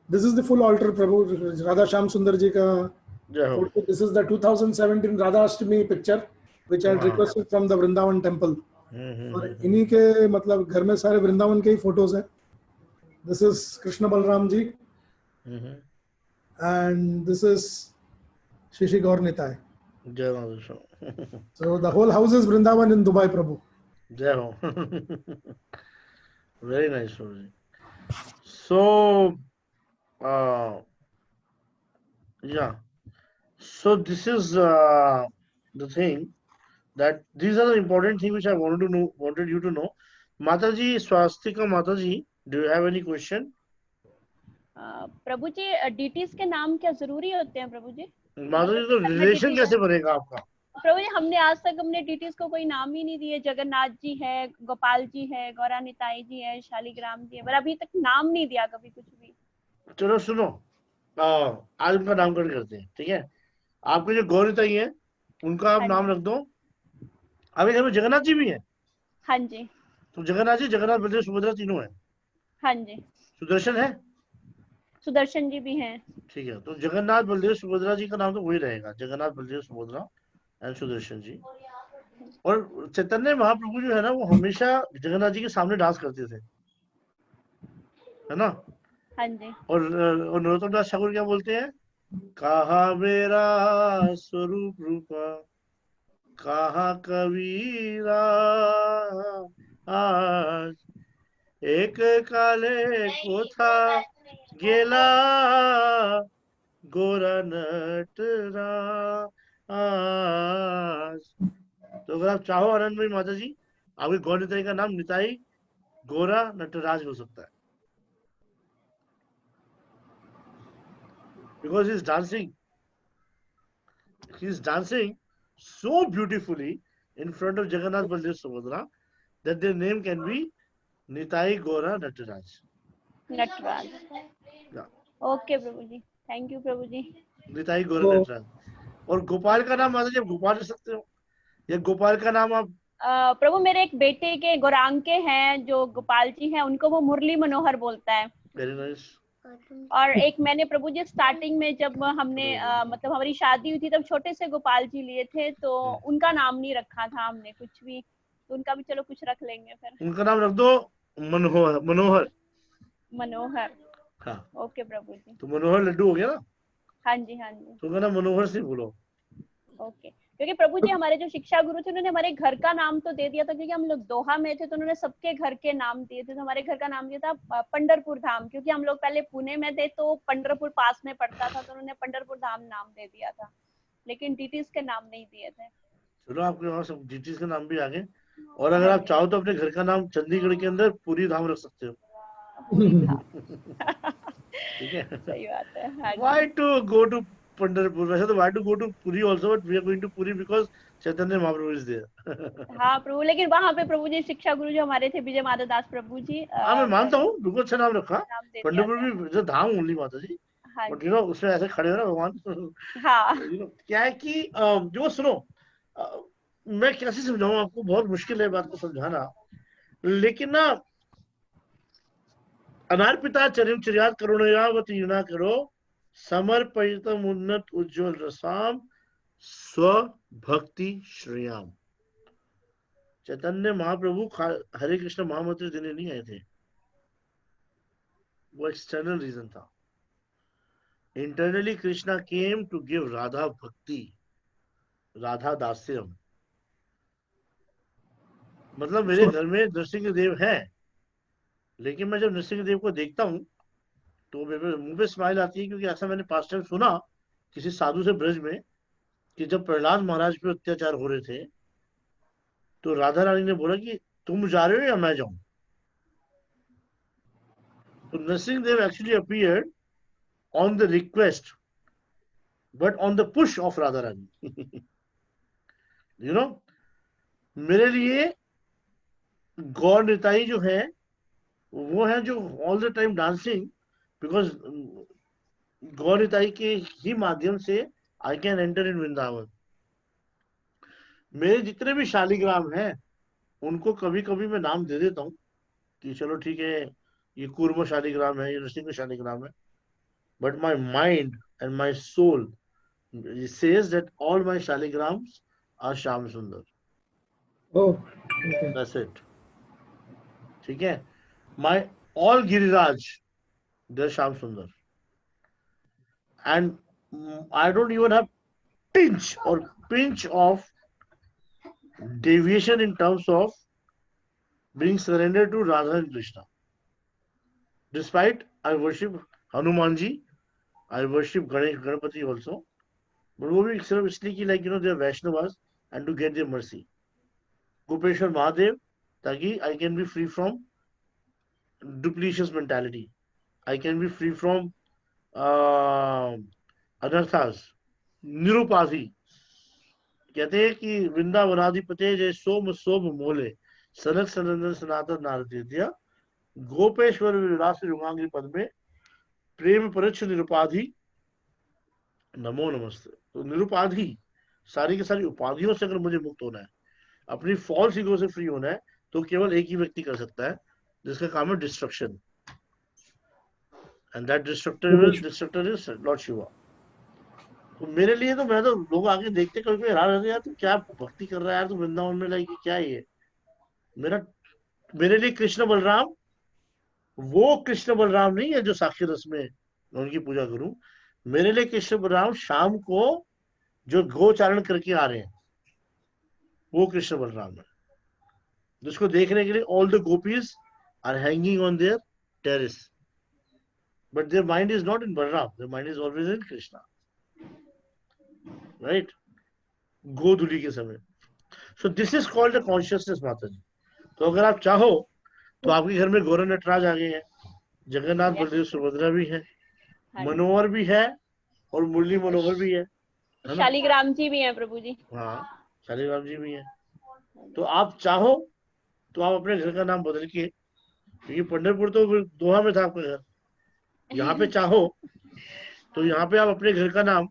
This is the full altar, Prabhu. Radha Shyam Sundar ji ka. जय हो. This is the 2017 Radha Ashtami picture, which I had requested from the Vrindavan temple. और इन्हीं के मतलब घर में सारे वृंदावन के ही फोटोज हैं. This is Krishna Balram ji, and this is Shishi Gaur Nitai. जय हो. So the whole house is Vrindavan in Dubai, Prabhu. जय हो. Very nice, Prabhu ji. So yeah, so this is the thing, that these are the important things which I wanted you to know. Mataji, Swastika Mataji, do you have any question? प्रभु जी, डीटीज के नाम क्या जरूरी होते हैं प्रभु जी? माताजी, तो रिलेशन कैसे बनेगा आपका? प्रभु जी, हमने आज तक अपने डीटीज को कोई नाम ही नहीं दिए. जगन्नाथ जी है, गोपाल जी है, गौरा निताई जी है, शालिग्राम जी है, पर अभी तक नाम नहीं दिया कभी कुछ भी. चलो सुनो, आज उनका नामकरण करते हैं, ठीक है? आपके जो गौरीताई है उनका आप नाम रख दो. अभी घर में जगन्नाथ जी भी है. हाँ जी. तो जगन्नाथ जी, जगन्नाथ बलदेव सुभद्रा तीनों है. हाँ जी. सुदर्शन है? सुदर्शन जी भी हैं. ठीक है, तो जगन्नाथ बलदेव सुभद्रा जी का नाम तो वही रहेगा, जगन्नाथ बलदेव सुभद्रा एंड सुदर्शन जी. और चैतन्य महाप्रभु जो है ना, वो हमेशा जगन्नाथ जी के सामने डांस करते थे, है ना? हाँ जी. और नरोत्तम दास ठाकुर क्या बोलते हैं? कहा मेरा स्वरूप रूपा, कहा कबीरा, आज एक काले को था गेला, गोरा नटरा आज. तो अगर आप चाहो आनंदमयी माता जी, आपके गौर निताई का नाम निताई गोरा नटराज हो सकता है. Because he's dancing so beautifully in front of Jagannath Baldev Subhadra that their name can be Nitai Gora Nataraj. Nataraj. Okay Prabhu ji, thank you Prabhu ji. Nitai Gaura Nataraj. और गोपाल का नाम माता जी, गोपाल रख सकते हो, या गोपाल का नाम आप? प्रभु, मेरे एक बेटे के गौरांग के हैं जो गोपाल जी हैं, उनको वो मुरली मनोहर बोलता है. Very nice. और एक मैंने प्रभु जी स्टार्टिंग में जब हमने मतलब हमारी शादी हुई थी तब छोटे से गोपाल जी लिए थे, तो उनका नाम नहीं रखा था हमने कुछ भी, तो उनका भी चलो कुछ रख लेंगे फिर. उनका नाम रख दो मनोहर. मनोहर. मनोहर. हाँ. ओके प्रभु जी. तो मनोहर लड्डू हो गया ना? हाँ जी. हाँ जी. तो कहना मनोहर से बोलो. ओके. क्योंकि प्रभु जी हमारे जो शिक्षा गुरु थे उन्होंने हमारे घर का नाम तो दे दिया था, क्योंकि हम लोग दोहा में थे तो उन्होंने सबके घर के नाम दिए थे. तो हमारे घर का नाम दिया था पंढरपुर धाम, क्योंकि हम लोग पहले पुणे में थे तो पंढरपुर पास में पड़ता था, तो उन्होंने पंढरपुर धाम नाम दे दिया था, लेकिन डीटीज के नाम नहीं दिए थे. चलो, आपके वहाँ सब डीटीज के नाम भी आ गए. और अगर आप चाहो तो अपने घर का नाम चंडीगढ़ के अंदर पूरी धाम रख सकते हो. ठीक है, सही बात है. Why to go to Pandharpur? वैसे तो why to go to Puri also, but we are going to Puri because Chaitanya Mahaprabhu is there. हाँ प्रभु, लेकिन वहाँ पे प्रभु जी शिक्षा गुरु जो हमारे थे विजय माधव दास प्रभु जी. हाँ, मैं मानता हूँ, बिल्कुल अच्छा नाम रखा. पंढरपुर भी जो धाम ओनली माता जी, बट यू नो उसमें ऐसे खड़े हो ना भगवान. हाँ. यू नो क्या है कि जो सुनो, मैं कैसे समझाऊं आपको, बहुत मुश्किल है बात को समझाना, लेकिन ना अनार्पिता चरिम चिर्यात करुणयावती ना करो समर्पितम उन्नत उज्ज्वल रसाम स्व भक्ति श्रेयाम. चैतन्य महाप्रभु हरे कृष्ण महामंत्र देने नहीं आए थे, वो एक्सटर्नल रीजन था. Internally Krishna came to give Radha bhakti, Radha दास्यम. मतलब मेरे घर में नरसिंह देव है, लेकिन मैं जब नरसिंह देव को देखता हूँ तो मेरे मुंह पे स्माइल आती है, क्योंकि ऐसा मैंने पास्ट टाइम सुना किसी साधु से ब्रज में कि जब प्रहलाद महाराज पे अत्याचार हो रहे थे तो राधा रानी ने बोला कि तुम जा रहे हो या मैं जाऊं. So Nrsimhadev actually appeared on the request, but on the push of Radharani. You know, मेरे लिए गौर निताई जो है वो है जो all the time dancing, because गौर निताई के ही माध्यम से I can enter in Vrindavan. मेरे जितने भी शालिग्राम हैं उनको कभी कभी मैं नाम दे देता हूँ कि चलो ठीक है ये कूर्म शालिग्राम है, ये नृसिंह शालिग्राम है, but my mind and my soul says that all my shaligrams are Shyam Sundar. Oh, okay. That's it. ठीक है. My all Giriraj, they're Shyam Sundar. And I don't even have pinch of deviation in terms of being surrendered to Radha and Krishna. Despite I worship Hanumanji, I worship Ganpati also, but वो भी सिर्फ इसलिए कि like they are Vaishnavas and to get their mercy. Gopeshwar Mahadev, ताकि I can be free from duplicitous mentality. I can be free from अनर्थास. निरुपाधि कहते हैं कि वृंदावनाधिपते जय सोम शोभ मोले सनक सनंदन सनातन नारदीय गोपेश्वर विलास युगांगी पद में प्रेम परच्छ निरुपाधि नमो नमस्ते. तो निरुपाधि सारी की सारी उपाधियों से अगर मुझे मुक्त होना है, अपनी फॉल्स ईगो से फ्री होना है, तो केवल एक ही व्यक्ति कर सकता है जिसका काम है destruction. And that destructor is Lord Shiva. तो मेरे लिए तो मैं तो लोग आगे देखते कभी कभी हैरान रहते यार तू क्या भक्ति कर रहा है यार, तू वृंदावन में लाइक क्या है ये. मेरे लिए कृष्ण बलराम वो कृष्ण बलराम नहीं है जो साक्षी रस में मैं उनकी पूजा करूं. मेरे लिए कृष्ण बलराम शाम को जो गोचारण करके आ रहे हैं वो कृष्ण बलराम है, जिसको देखने के लिए all the gopis are hanging on their terrace, but their mind is not in Balram, their mind is always in Krishna. Right, गोधुली के समय. So this is called the consciousness mata ji. तो अगर आप चाहो तो आपके घर में गौर नटराज आ गए हैं, जगन्नाथ बलदेव सुभद्रा भी है, मनोहर भी है और मुरली मनोहर भी है. शालिग्राम जी भी हैं प्रभु जी. हाँ, शालिग्राम जी भी है. तो आप चाहो तो आप अपने घर का नाम बदल के, क्योंकि पंढरपुर तो दोहा में था आपका घर, यहाँ पे चाहो तो यहाँ पे आप अपने घर का नाम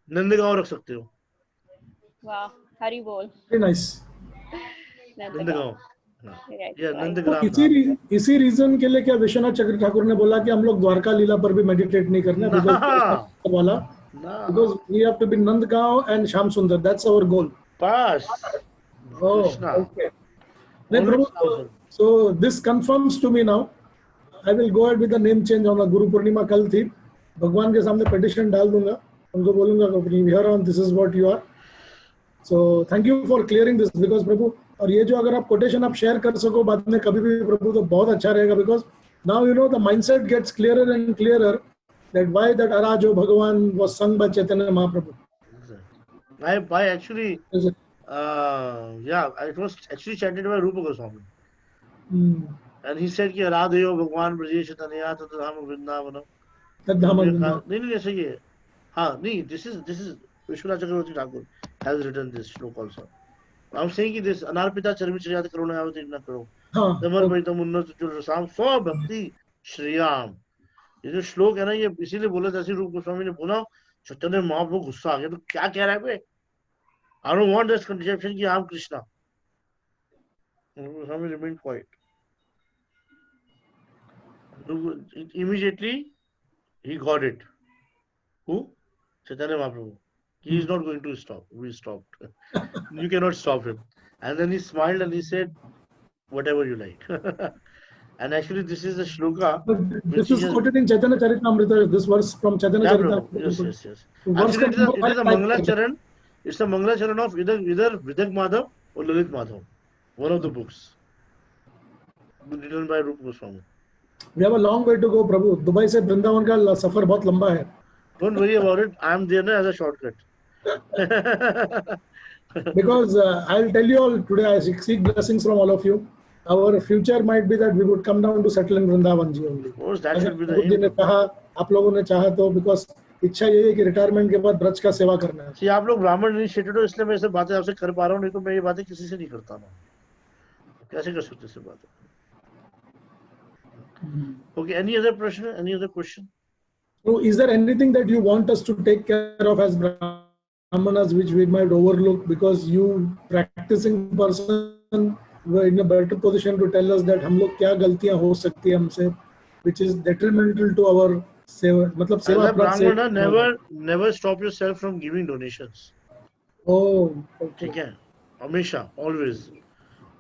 नंदगांव रख सकते हो. वाह, हरि बोल. Very nice. नंदगांव. इसी रीजन के लिए क्या विश्वनाथ चक्र ठाकुर ने बोला कि हम लोग द्वारका लीला पर भी मेडिटेट नहीं करना, वाला because we have to be Nandgaon and Shyam Sundar. That's our goal. Pass. Oh, okay. So this confirms to me now. I will go ahead with the name change on the Guru Purnima कल थी. भगवान के सामने petition डाल दूंगा, उनको बोलूंगा कि here on this is what you are. So thank you for clearing this because प्रभु, और ये जो अगर आप quotation आप share कर सको बाद में कभी भी प्रभु तो बहुत अच्छा रहेगा, because now you know the mindset gets clearer and clearer that why that Arajo Bhagavan was sung by Chaitanya Mahaprabhu. I actually it was actually chanted by Rupa Goswami. And he said कि आराधयो भगवान ब्रजेश तनया तद्धाम वृंदावन. नहीं ऐसा ही है. हाँ नहीं, this is Vishwanath Chakraborty Thakur has written this श्लोक also. I'm saying कि this अनार्पिता चरमिचर्यात करुणा यावत न करो समर्पितम उन्नत रसाम स्व भक्ति श्रेयाम. ये जो श्लोक है ना, ये इसीलिए बोला था, रूप गोस्वामी ने बोला चैतन्य महाप्रभु गुस्सा आ गया तो क्या कह रहा है बे. I don't want this conception कि I'm Krishna. Goswami remained quiet. Immediately he got it. Who? Chaitanya Mahaprabhu. He is not going to stop. We stopped. You cannot stop him. And then he smiled and he said, whatever you like. And actually this is the shloka. This is quoted in Chaitanya Charitamrita, this verse from Chaitanya Charitamrita. Yes. Actually it is a Mangala Charan. It's a Mangala Charan of either Vidak Madhav or Lalit Madhav. One of the books. Written by Rupa Goswami. We have a long way to go, Prabhu. Dubai से वृंदावन का सफर बहुत लंबा है. Don't worry about it. I am there as a shortcut. Because I'll tell you all today, I seek blessings from all of you. our future might be that we would come down to settle in Vrindavan ji only. Of course, that अगर should be the प्रभु जी ने aim. चाहा, आप लोगों ने चाहा तो, because इच्छा यही है कि रिटायरमेंट के बाद ब्रज का सेवा करना है. See, आप लोग ब्राह्मण इनिशिएटेड हो, इसलिए मैं ऐसे बातें आपसे कर पा रहा हूँ, नहीं तो मैं ये बातें किसी से नहीं करता ना. कैसे कर सकते से बातें? Okay, any other question? Any other question? So is there anything that you want us to take care of as brahmanas which we might overlook, because you practicing person were in a better position to tell us that हम लोग क्या गलतियां हो सकती है हमसे, which is detrimental to our seva, मतलब As सेवा a अपराध से. brahmana, never stop yourself from giving donations. Oh, okay. ठीक है, हमेशा, always.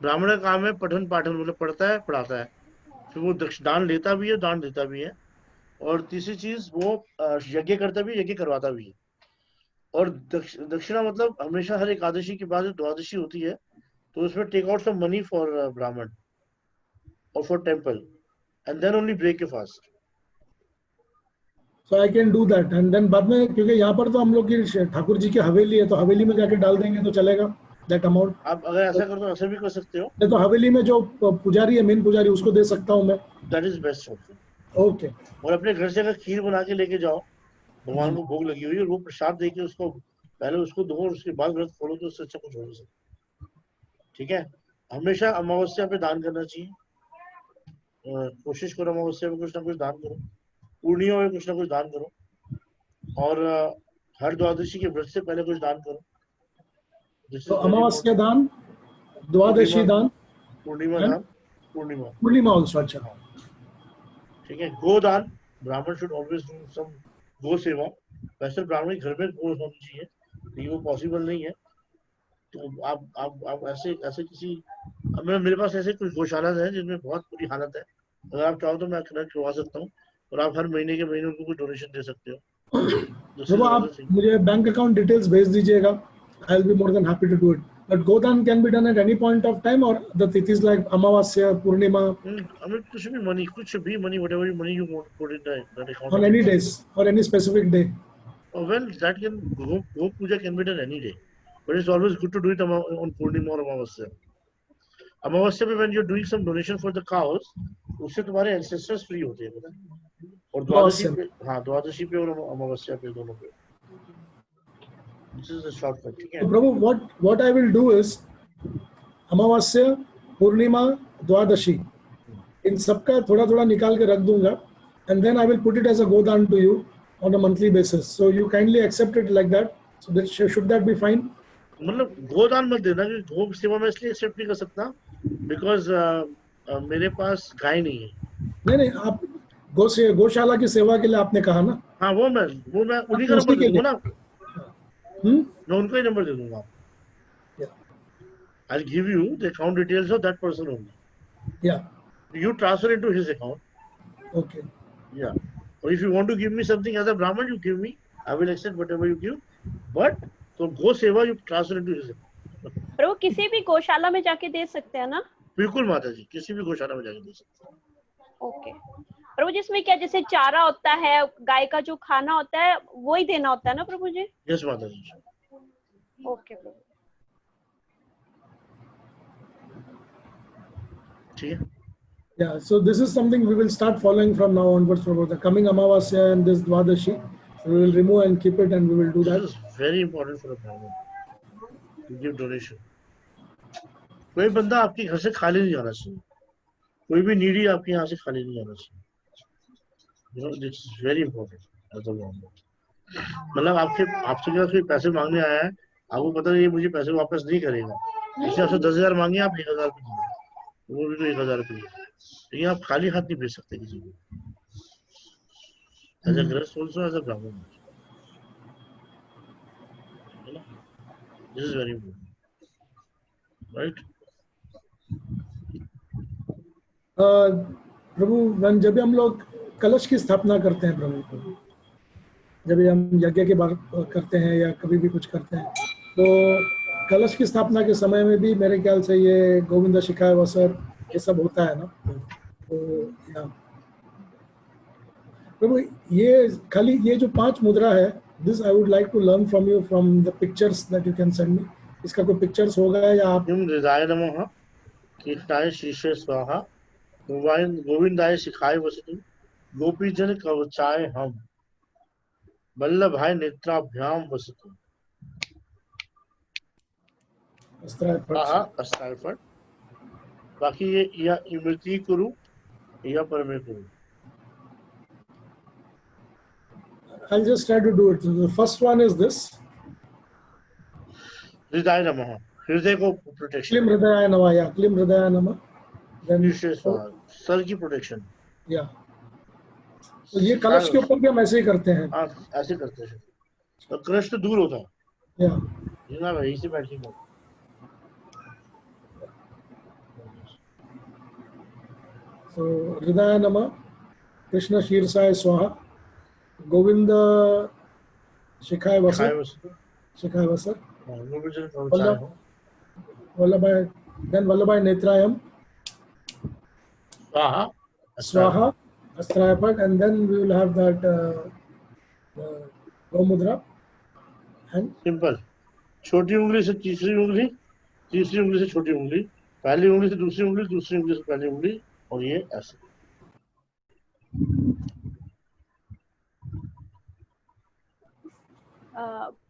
ब्राह्मण का काम है पठन पाठन, मतलब पढ़ता है पढ़ाता है, फिर वो दान लेता भी है, दान देता भी है, और तीसरी चीज वो यज्ञ करता भी है, यज्ञ करवाता भी है. और दक्षिणा मतलब हमेशा हर एकादशी के बाद द्वादशी होती है, तो उसमें take out some money for Brahmin और for temple, and then only break your fast. So I can do that, and then बाद में, क्योंकि यहाँ पर तो हम लोग की ठाकुर जी की हवेली है, तो हवेली में जाके डाल देंगे तो चलेगा that amount. आप अगर ऐसा कर तो ऐसा भी कर सकते हो. तो हवेली में जो पुजारी है, मेन पुजारी, उसको दे सकता हूँ मैं. That is best option. Okay. और अपने घर से अगर खीर बना के लेके जाओ, भगवान को भोग लगी हुई है, वो प्रसाद देके उसको पहले उसको दो और उसके बाद व्रत खोलो, तो उससे अच्छा कुछ हो नहीं सकता. ठीक है, हमेशा अमावस्या पे दान करना चाहिए. कोशिश करो अमावस्या पे कुछ ना कुछ दान करो, पूर्णिमा में कुछ ना कुछ दान करो, और हर द्वादशी के व्रत से पहले कुछ दान करो. तो अमावस्या दान, द्वादशी दान, पूर्णिमा दान, पूर्णिमा also. अच्छा, ठीक है. गोदान, ब्राह्मण शुड ऑलवेज डू सम गो सेवा. वैसे ब्राह्मण घर में गो होनी चाहिए, लेकिन वो पॉसिबल नहीं है. तो आप ऐसे किसी, मेरे पास ऐसे कुछ गौशाला है जिनमें बहुत बुरी हालत है, अगर आप चाहो तो मैं कनेक्ट करवा सकता हूँ, और आप हर महीने के महीने उनको कुछ डोनेशन दे सकते हो. तो आप मुझे बैंक अकाउंट डिटेल्स भेज दीजिएगा. I will be more than happy to do it. But godan can be done at any point of time, और द तिथिज लाइक अमावस्या, पूर्णिमा, कुछ भी money whatever money you want put in that account on any days or any specific day. Well, that can go puja can be done any day, but it's always good to do it on Purnima or Amavasya. Amavasya में when you're doing some donation for the cows, उससे तुम्हारे ancestors free होते हैं, पता है? और द्वादशी पे, हाँ, द्वादशी पे और अमावस्या पे, दोनों पे. This is a shortcut, ठीक है? So Prabhu, what I will do is अमावस्या, पूर्णिमा, द्वादशी, इन सबका थोड़ा थोड़ा निकाल के रख दूंगा, and then I will put it as a godan to you on a monthly basis. So you kindly accept it like that. So that should that be fine? मतलब गोदान मत देना, क्योंकि गो सेवा में इसलिए एक्सेप्ट नहीं कर सकता, बिकॉज मेरे पास गाय नहीं है. नहीं, आप गौशाला की सेवा के लिए आपने कहा ना. हाँ, वो मैं उन्हीं का नंबर दे दूंगा ना. मैं उनको ही नंबर दे दूंगा. I'll give you the account details of that person only. Yeah. You transfer into his account. Okay. Yeah. Or if you want to give me something as a Brahman, you give me. I will accept whatever you give. But so go seva you transfer into his account. पर वो किसी भी गौशाला में जाके दे सकते हैं ना? बिल्कुल माता जी, किसी भी गौशाला में जाके दे सकते हैं. ओके. प्रभु जी, इसमें क्या जैसे चारा होता है, गाय का जो खाना होता है, वो ही देना होता है ना प्रभु जी? यस माता जी. ओके प्रभु. ठीक है. Yeah, so this is something we will start following from now onwards, Prabhu. The coming Amavasya and this Dwadashi, we will remove and keep it, and we will do that. This is very important for a Brahmin to give donation. कोई बंदा आपके घर से खाली नहीं जाना चाहिए, कोई भी नीडी आपके यहाँ से खाली नहीं जाना चाहिए. You know, this is very important as a Brahmin. मतलब आपसे कोई पैसे मांगने आया है, आपको पता है ये मुझे पैसे वापस नहीं करेगा, इसलिए आपसे 10,000 मांगे, आप 1,000 रुपये दीजिए, वो भी तो 1,000 रुपये. लेकिन आप खाली हाथ नहीं भेज सकते किसी को. As a Grihastha also, as a Brahmin. This is very important, right? प्रभु, जब भी हम लोग कलश की स्थापना करते हैं प्रभु, जब भी हम यज्ञ की बात करते हैं या कभी भी कुछ करते हैं, तो कलश की स्थापना के समय में भी मेरे ख्याल से ये गोविंद शिखाय वसर ये सब होता है ना. तो प्रभु, ये खाली ये जो 5 मुद्रा है, this I would like to learn from you, from the pictures that you can send me. इसका कोई पिक्चर्स होगा या आप? किम हृदय नमः, कीर्तनाय शीर्षे स्वाहा, गोविंदाय शिखाय वसतु, गोपीजन कवचाय हम, वल्लभाय नेत्राभ्याम वसतु। अस्त्राय फट। बाकी ये या इमृति कुरु या परमे कुरु। I'll just try to do it. The first one is this. हृदय नमः, हृदय को protection. Klim Hridaya Nama, yeah. Klim Hridaya Nama. Then sir की प्रोटेक्शन। yeah. तो ये कलश के ऊपर भी हम ऐसे ही करते हैं। हाँ, ऐसे करते हैं। तो कलश तो दूर होता है। Yeah. ये ना भाई इसी बैठ के। So Hridaya Nama, Krishna Shirsaya Swaha, Govinda Shikhaya Vasat, Shikhaya Vasat, Vallabhai, then Vallabhai Netrayam, Swaha, Astrayapat, and then we will have that Gomudra and simple. छोटी उंगली से तीसरी उंगली, तीसरी उंगली से छोटी उंगली, पहली उंगली से दूसरी उंगली, दूसरी उंगली से पहली उंगली, और ये ऐसे।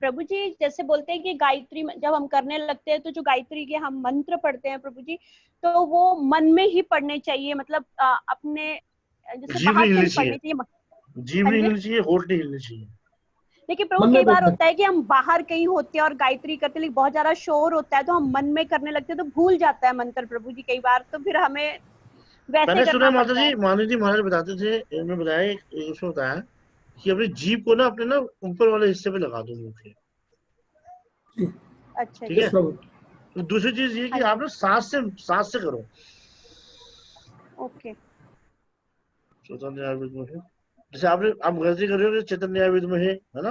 प्रभु जी जैसे बोलते हैं कि गायत्री जब हम करने लगते हैं तो जो गायत्री के हम मंत्र पढ़ते हैं प्रभु जी, तो वो मन में ही पढ़ने चाहिए, मतलब अपने जैसे बाहर से पढ़ने चाहिए, जीभ नहीं हिलनी चाहिए, होठ नहीं हिलनी चाहिए। लेकिन प्रभु कई बार होता है कि हम बाहर कहीं होते हैं और गायत्री करते, लेकिन बहुत ज्यादा शोर होता है तो हम मन में करने लगते हैं तो भूल जाता है मंत्र प्रभु जी कई बार, तो फिर हमें वैसे मैंने सुना करना माता जी महाराज बताते थे, उन्होंने बताया उसमें बताया कि अपनी जीभ को ना अपने ना ऊपर वाले हिस्से पे लगा दो मुंह के। अच्छा, ठीक है। तो दूसरी चीज ये कि आप ना सांस से करो। ओके। चैतन्य न्यायविद में है, जैसे आप गलती कर रहे हो चैतन्य न्यायविद में है ना।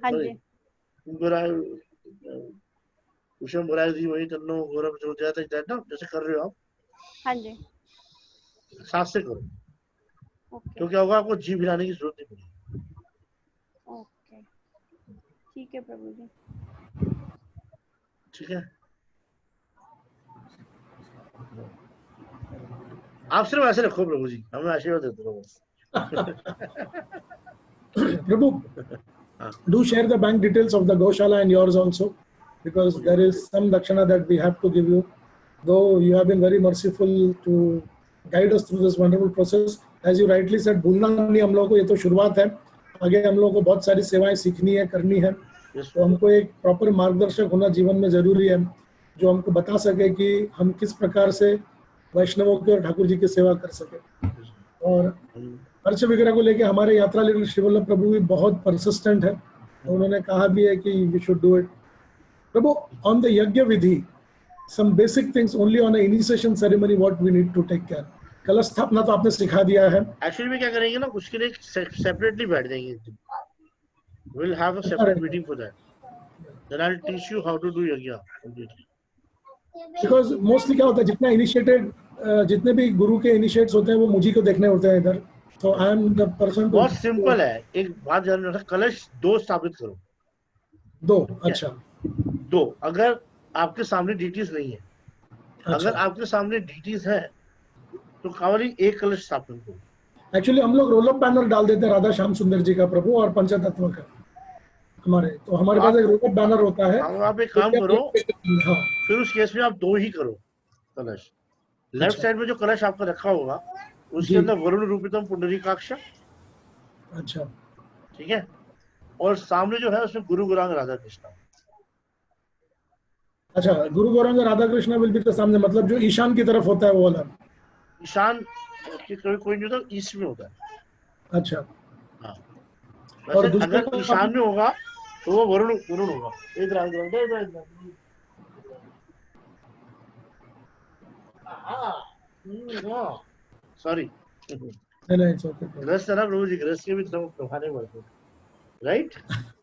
हाँ जी। उषम बराय दी वही तन्नो गौरव जो जाता है ना, जैसे कर रहे हो आप। हाँ जी। सांस से करो। ओके। तो क्या होगा, आपको जीभ हिलाने की जरूरत नहीं पड़ेगी। ओके, ठीक है प्रभु जी। ठीक है, आप सिर्फ ऐसे रखो प्रभु जी, हमें आशीर्वाद देते रहो। Prabhu, do share the bank details of the Goshala and yours also, because there is some dakshana that we have to give you. Though you have been very merciful to guide us through this wonderful process. As you rightly said, भूलना नहीं हम लोगों को, ये तो शुरुआत है, आगे हम लोगों को बहुत सारी सेवाएं सीखनी है, करनी है। तो हमको एक प्रॉपर मार्गदर्शक होना जीवन में जरूरी है, जो हमको बता सके कि हम किस प्रकार से वैष्णवों की और ठाकुर जी की सेवा कर सके। और खर्च वगैरह को लेके हमारे यात्रा लीडर श्री वल्लभ प्रभु भी बहुत परसिस्टेंट है, तो उन्होंने कहा भी है कि वी शुड डू इट। प्रभु, on the yajna vidhi, some basic things only on an initiation ceremony what we need to take care. कलश स्थापना तो आपने सिखा दिया है। एक्चुअली में क्या करेंगे ना, उसके लिए सेपरेटली बैठ जाएंगे। We'll have a separate meeting for that. Then I'll teach you how to do yajna completely. Because mostly क्या होता है, जितना इनिशिएटेड जितने भी गुरु के इनिशिएट्स होते हैं वो मुझी को देखने होते हैं इधर। So I am the person. बहुत सिंपल है, एक बात ध्यान रखना, कलश 2 स्थापित करो। 2, अच्छा 2। अगर आपके सामने डीटीज नहीं है, अच्छा। अगर आपके सामने डीटीज है तो केवल एक कलश स्थापन करो। एक्चुअली हम लोग रोल अप बैनर डाल देते हैं राधा श्याम सुंदर जी का प्रभु और पंचतत्व का हमारे, तो हमारे पास एक रोल अप बैनर होता है। आप एक काम करो, हाँ, फिर उस केस में आप 2 ही करो कलश। लेफ्ट साइड में जो कलश आपका रखा होगा उसके अंदर वरुण रूपितम पुंडरीकाक्ष, अच्छा ठीक है, और सामने जो है उसमें गुरु गौरांग राधा कृष्ण। अच्छा, गुरु Gaurang Radha Krishna will be the सामने, मतलब जो ईशान की तरफ होता है वो वाला। ईशान कोई नहीं होता, ईस्ट में होता है। अच्छा, हाँ, और अगर ईशान में होगा तो वो वरुण होगा। इधर सॉरी, नहीं इट्स ओके। ग्रस्त है ना प्रभु जी, ग्रस्त के भी प्रभाने पड़ते हैं, right.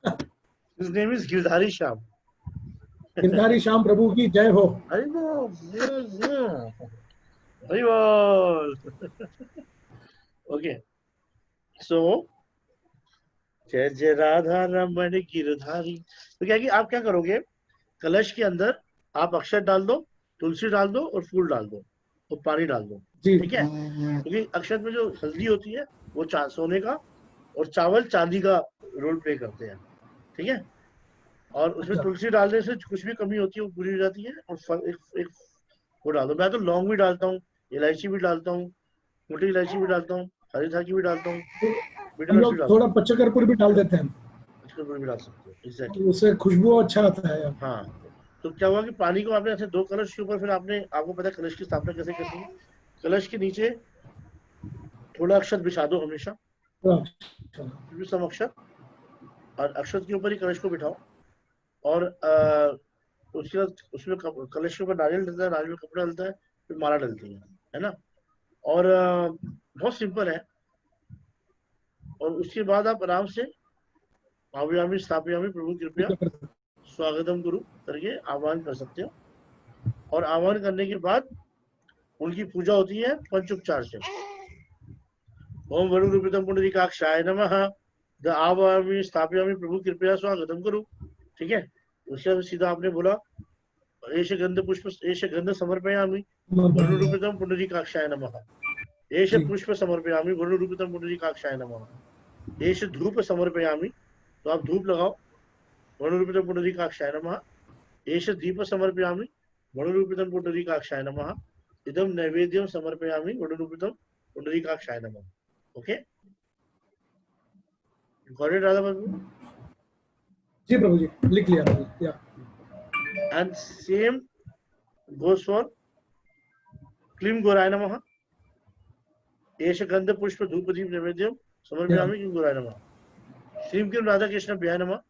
His name is Girdhari Shyam. Girdhari Shyam Prabhu की जय हो। हरि बोल। ओके, सो जय जय राधा रमण गिरधारी। तो क्या कि आप क्या करोगे, कलश के अंदर आप अक्षर डाल दो तुलसी डाल दो और फूल डाल दो और पानी डाल दो, जी ठीक है। क्योंकि अक्षत में जो हल्दी होती है वो सोने का और चावल चांदी का रोल प्ले करते हैं, ठीक है। और उसमें अच्छा। तुलसी डालने से कुछ भी कमी होती है वो पूरी हो जाती है। और एक वो डाल दो। मैं तो लौंग भी डालता हूँ, इलायची भी डालता हूँ, मोटी इलायची भी डालता हूँ, हरी इलायची भी डालता हूँ, तो मीठा हम मिर्च भी लोग डालता थोड़ा हूँ, पच्चा कर्पूर भी डाल देते हैं, इसका भी डाल सकते हो, एग्जैक्टली। तो उससे खुशबू अच्छा आता है। हाँ, तो क्या हुआ कि पानी को आपने ऐसे 2 कलश के ऊपर, फिर आपको पता है कलश की स्थापना कैसे करनी है। कलश के नीचे थोड़ा अक्षत बिछा दो हमेशा, अच्छा। सम अक्षत, और अक्षत के ऊपर ही कलश को बिठाओ। और उसके बाद उसमें कलश के ऊपर नारियल डलता है, नारियल में कपड़ा डलता है, फिर माला डलती है ना। और बहुत सिंपल है। और उसके बाद आप आराम से आव्यामी स्थापयामी प्रभु कृपया स्वागतम गुरु करके आह्वान कर सकते हो। और आह्वान करने के बाद उनकी पूजा होती है पंचोपचार से। ओम वरुण रूपितम पुंडरीकाक्षाय नमः, द आवामी स्थापयामी प्रभु कृपया स्वागतम गुरु, ठीक है। उसके बाद सीधा आपने बोला एष गंध समर्पयामि वरुण रूपितम पुंडरीकाक्षाय नमः, एष पुष्प समर्पयामि वरुण रूपितम पुंडरीकाक्षाय नमः, एष धूप समर्पयामि, तो आप धूप लगाओ, वरुण रूपितम पुंडरीकाक्षाय नमः, एष दीप समर्पयामि वरुण रूपितम पुंडरीकाक्षाय नमः, इदम नैवेद्यम समर्पयामि वरुण रूपितम पुंडरीकाक्षाय नमः। ओके, गॉट इट राधा बाबू? जी प्रभु जी, लिख लिया प्रभु। या एंड सेम गोes फॉर क्लीम गोराय नमः, एष गंध पुष्प धूप दीप नैवेद्यम समर्पयामि क्लीम गोराय नमः, श्रीम क्लीम राधा कृष्ण भ्याय नमः।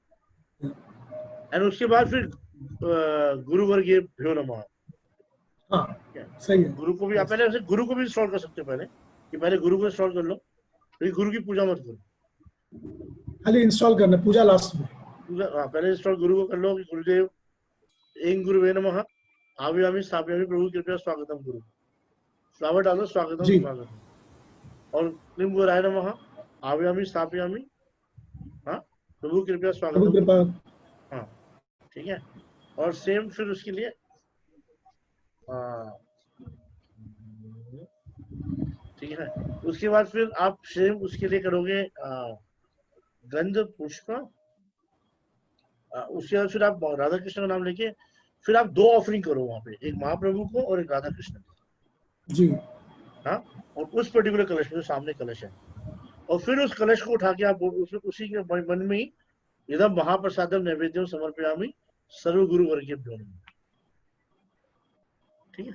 एंड उसके बाद फिर गुरु वर्गीय भ्यो नमः। हाँ, सही है। गुरु को भी आप पहले गुरु को भी इंस्टॉल कर सकते हो, पहले कि पहले गुरु को इंस्टॉल कर लो, फिर गुरु की पूजा मत करो, खाली इंस्टॉल करना, पूजा लास्ट में। पहले इंस्टॉल गुरु को कर लो कि गुरुदेव एं गुरुवे नमः, आव्यामी स्थापयामी प्रभु कृपया स्वागतम गुरु, फ्लावर डालो, स्वागतम स्वागतम। और क्लीम गोराय नमः, आव्यामी स्थापयामी, हाँ, प्रभु कृपया स्वागतम गुरु, हाँ, ठीक है। और सेम फिर उसके लिए ठीक है। उसके बाद फिर आप सेम उसके लिए करोगे गंध पुष्प, उसके बाद फिर आप राधा कृष्ण का नाम लेके फिर आप 2 ऑफरिंग करो वहां पे, एक महाप्रभु को और एक राधा कृष्ण को, जी हाँ। और उस पर्टिकुलर कलश में जो सामने कलश है, और फिर उस कलश को उठा के आप उसी के मन में ही इदम महाप्रसादम नैवेद्यम समर्पयामि सर्व गुरु वर्गीय, ठीक है।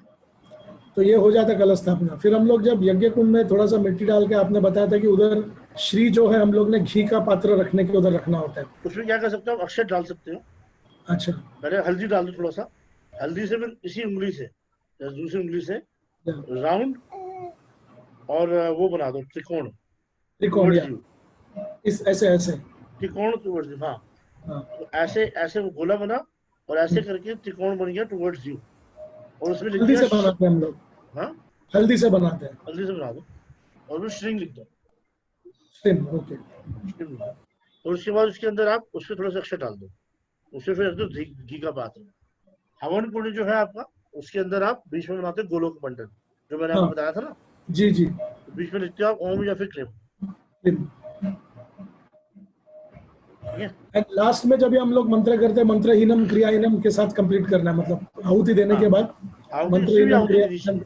तो ये हो जाता कलश स्थापना। फिर हम लोग जब यज्ञ कुंड में थोड़ा सा मिट्टी डाल के, आपने बताया था कि उधर श्री जो है हम लोग ने घी का पात्र रखने के उधर रखना होता है, उसमें क्या कर सकते हो, अक्षत डाल सकते हो। अच्छा, पहले हल्दी डाल दो थोड़ा सा, हल्दी से फिर इसी उंगली से या दूसरी उंगली से राउंड और वो बना दो त्रिकोण, त्रिकोण, इस ऐसे ऐसे त्रिकोण टुवर्ड्स यू, हाँ। हाँ, तो ऐसे ऐसे वो गोला बना और ऐसे करके त्रिकोण बन गया टुवर्ड्स यू, और उसमें लिख हल्दी दिया, से बनाते हैं हम लोग, हाँ, हल्दी से बनाते हैं, हल्दी से बना दो, और फिर स्ट्रिंग लिख दो, स्ट्रिंग, ओके। स्ट्रिंग लिख दो। और उसके बाद उसके अंदर आप उसमें थोड़ा सा अक्षर डाल दो, उसमें फिर रख दो घी का पात्र। हवन कुंड जो है आपका, उसके अंदर आप बीच में बनाते हो गोलोक मंडल, जो मैंने आपको बताया था ना, जी जी, तो बीच में लिखते हो आप ओम या फिर क्लीम, ठीक है। एंड लास्ट में जब हम लोग मंत्र करते हैं, मंत्रहीनम क्रियाहीनम के साथ कंप्लीट करना है, मतलब आहुति देने के बाद मंत्रहीनम क्रियाहीनम,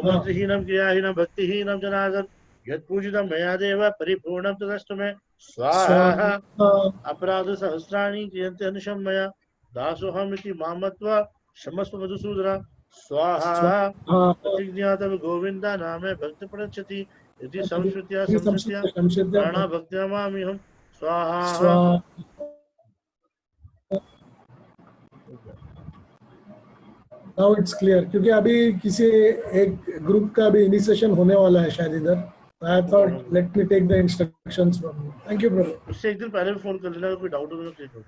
मंत्रहीनम क्रियाहीनम भक्तिहीनम जनार्दन यत् पूजितम मया देव परिपूर्णम तदस्तु मे स्वाहा, अपराध सहस्राणि क्रियन्ते अनुशं मया दासोऽहम् इति मां मत्वा क्षमस्व मधुसूदन स्वाहा, प्रतिज्ञातं गोविन्द नामे भक्त प्रणश्यति इति संस्कृत्या प्राणा भक्त्या मामिहं स्वाहा। नाउ इट्स क्लियर, क्योंकि अभी किसी एक ग्रुप का भी इनिशिएशन होने वाला है शायद इधर, I thought let me take the instructions from you. Thank you brother. उससे एक दिन पहले भी फोन कर लेना, कोई डाउट हो तो क्लियर कर।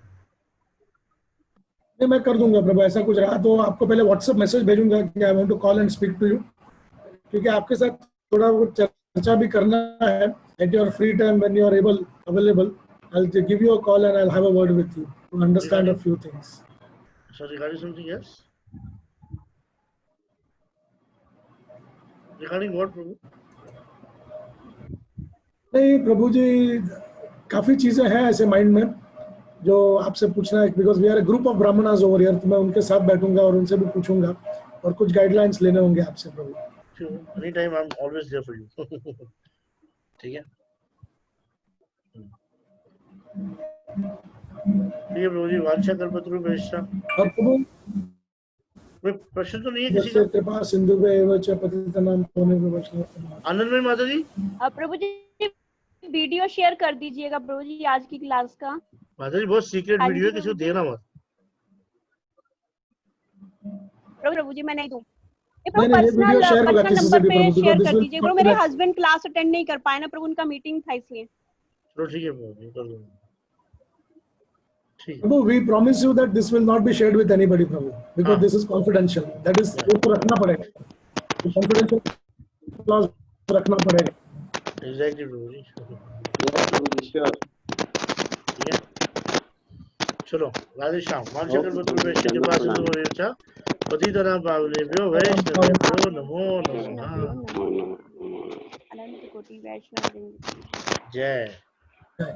नहीं, मैं कर दूंगा प्रभु, ऐसा कुछ रहा तो आपको पहले व्हाट्सएप मैसेज भेजूंगा कि I want to call and speak to you, क्योंकि आपके साथ थोड़ा वो चर्चा भी करना है। At your free time when you are available, I will give you a call and I will have a word with you to understand a few things. So regarding something else? Regarding what Prabhu? नहीं प्रभु जी, काफी चीजें हैं ऐसे माइंड में जो आपसे पूछना है, because we are a group of Brahmanas over here, तो मैं उनके साथ बैठूंगा और उनसे भी पूछूंगा और कुछ गाइडलाइंस लेने होंगे आपसे Prabhu. Any time I am always there for you. ठीक है, ठीक है प्रभु जी। वांछा कल्पतरुभ्यश्च। और प्रभु कोई प्रश्न तो नहीं है किसी का? जैसे कृपा सिंधु पे एवं च पतितनां पावनेभ्यो वैष्णवेभ्यो। आनंदमयी माता जी, प्रभु जी वीडियो शेयर कर दीजिएगा प्रभु जी आज की क्लास का। माता जी बहुत सीक्रेट हाँ वीडियो है, जी किसी को प्रभु जी। देना मत। प्रभु जी मैं नहीं दूं। नहीं नहीं, ये वीडियो शेयर होगा पर्सनल किसी से नंबर भी पे प्रभु, शेयर बिकॉज दिस कर विल दीजिए प्रभु। मेरे हस्बैंड क्लास अटेंड नहीं कर पाए ना प्रभु, उनका मीटिंग था इसलिए। चलो ठीक है प्रभु जी, कर दूंगा। ठीक है, Prabhu, we promise you that this will not be shared with anybody Prabhu, because हाँ। This is confidential. That is, उसको रखना पड़ेगा, कॉन्फिडेंशियल क्लॉज रखना पड़ेगा। Exactly Prabhu ji. Yes, Prabhuji, sure. ठीक है, चलो राधे श्याम। वांछा Okay, कल्पतरुभ्यश्च Prabhuji, कृपा Dandavat pranam. सिंधुभ्यश्च पतितनां पावनेभ्यो वैष्णवेभ्यो नमो नमः। वैष्णव अनंत कोटि वैष्णव। जय। जय।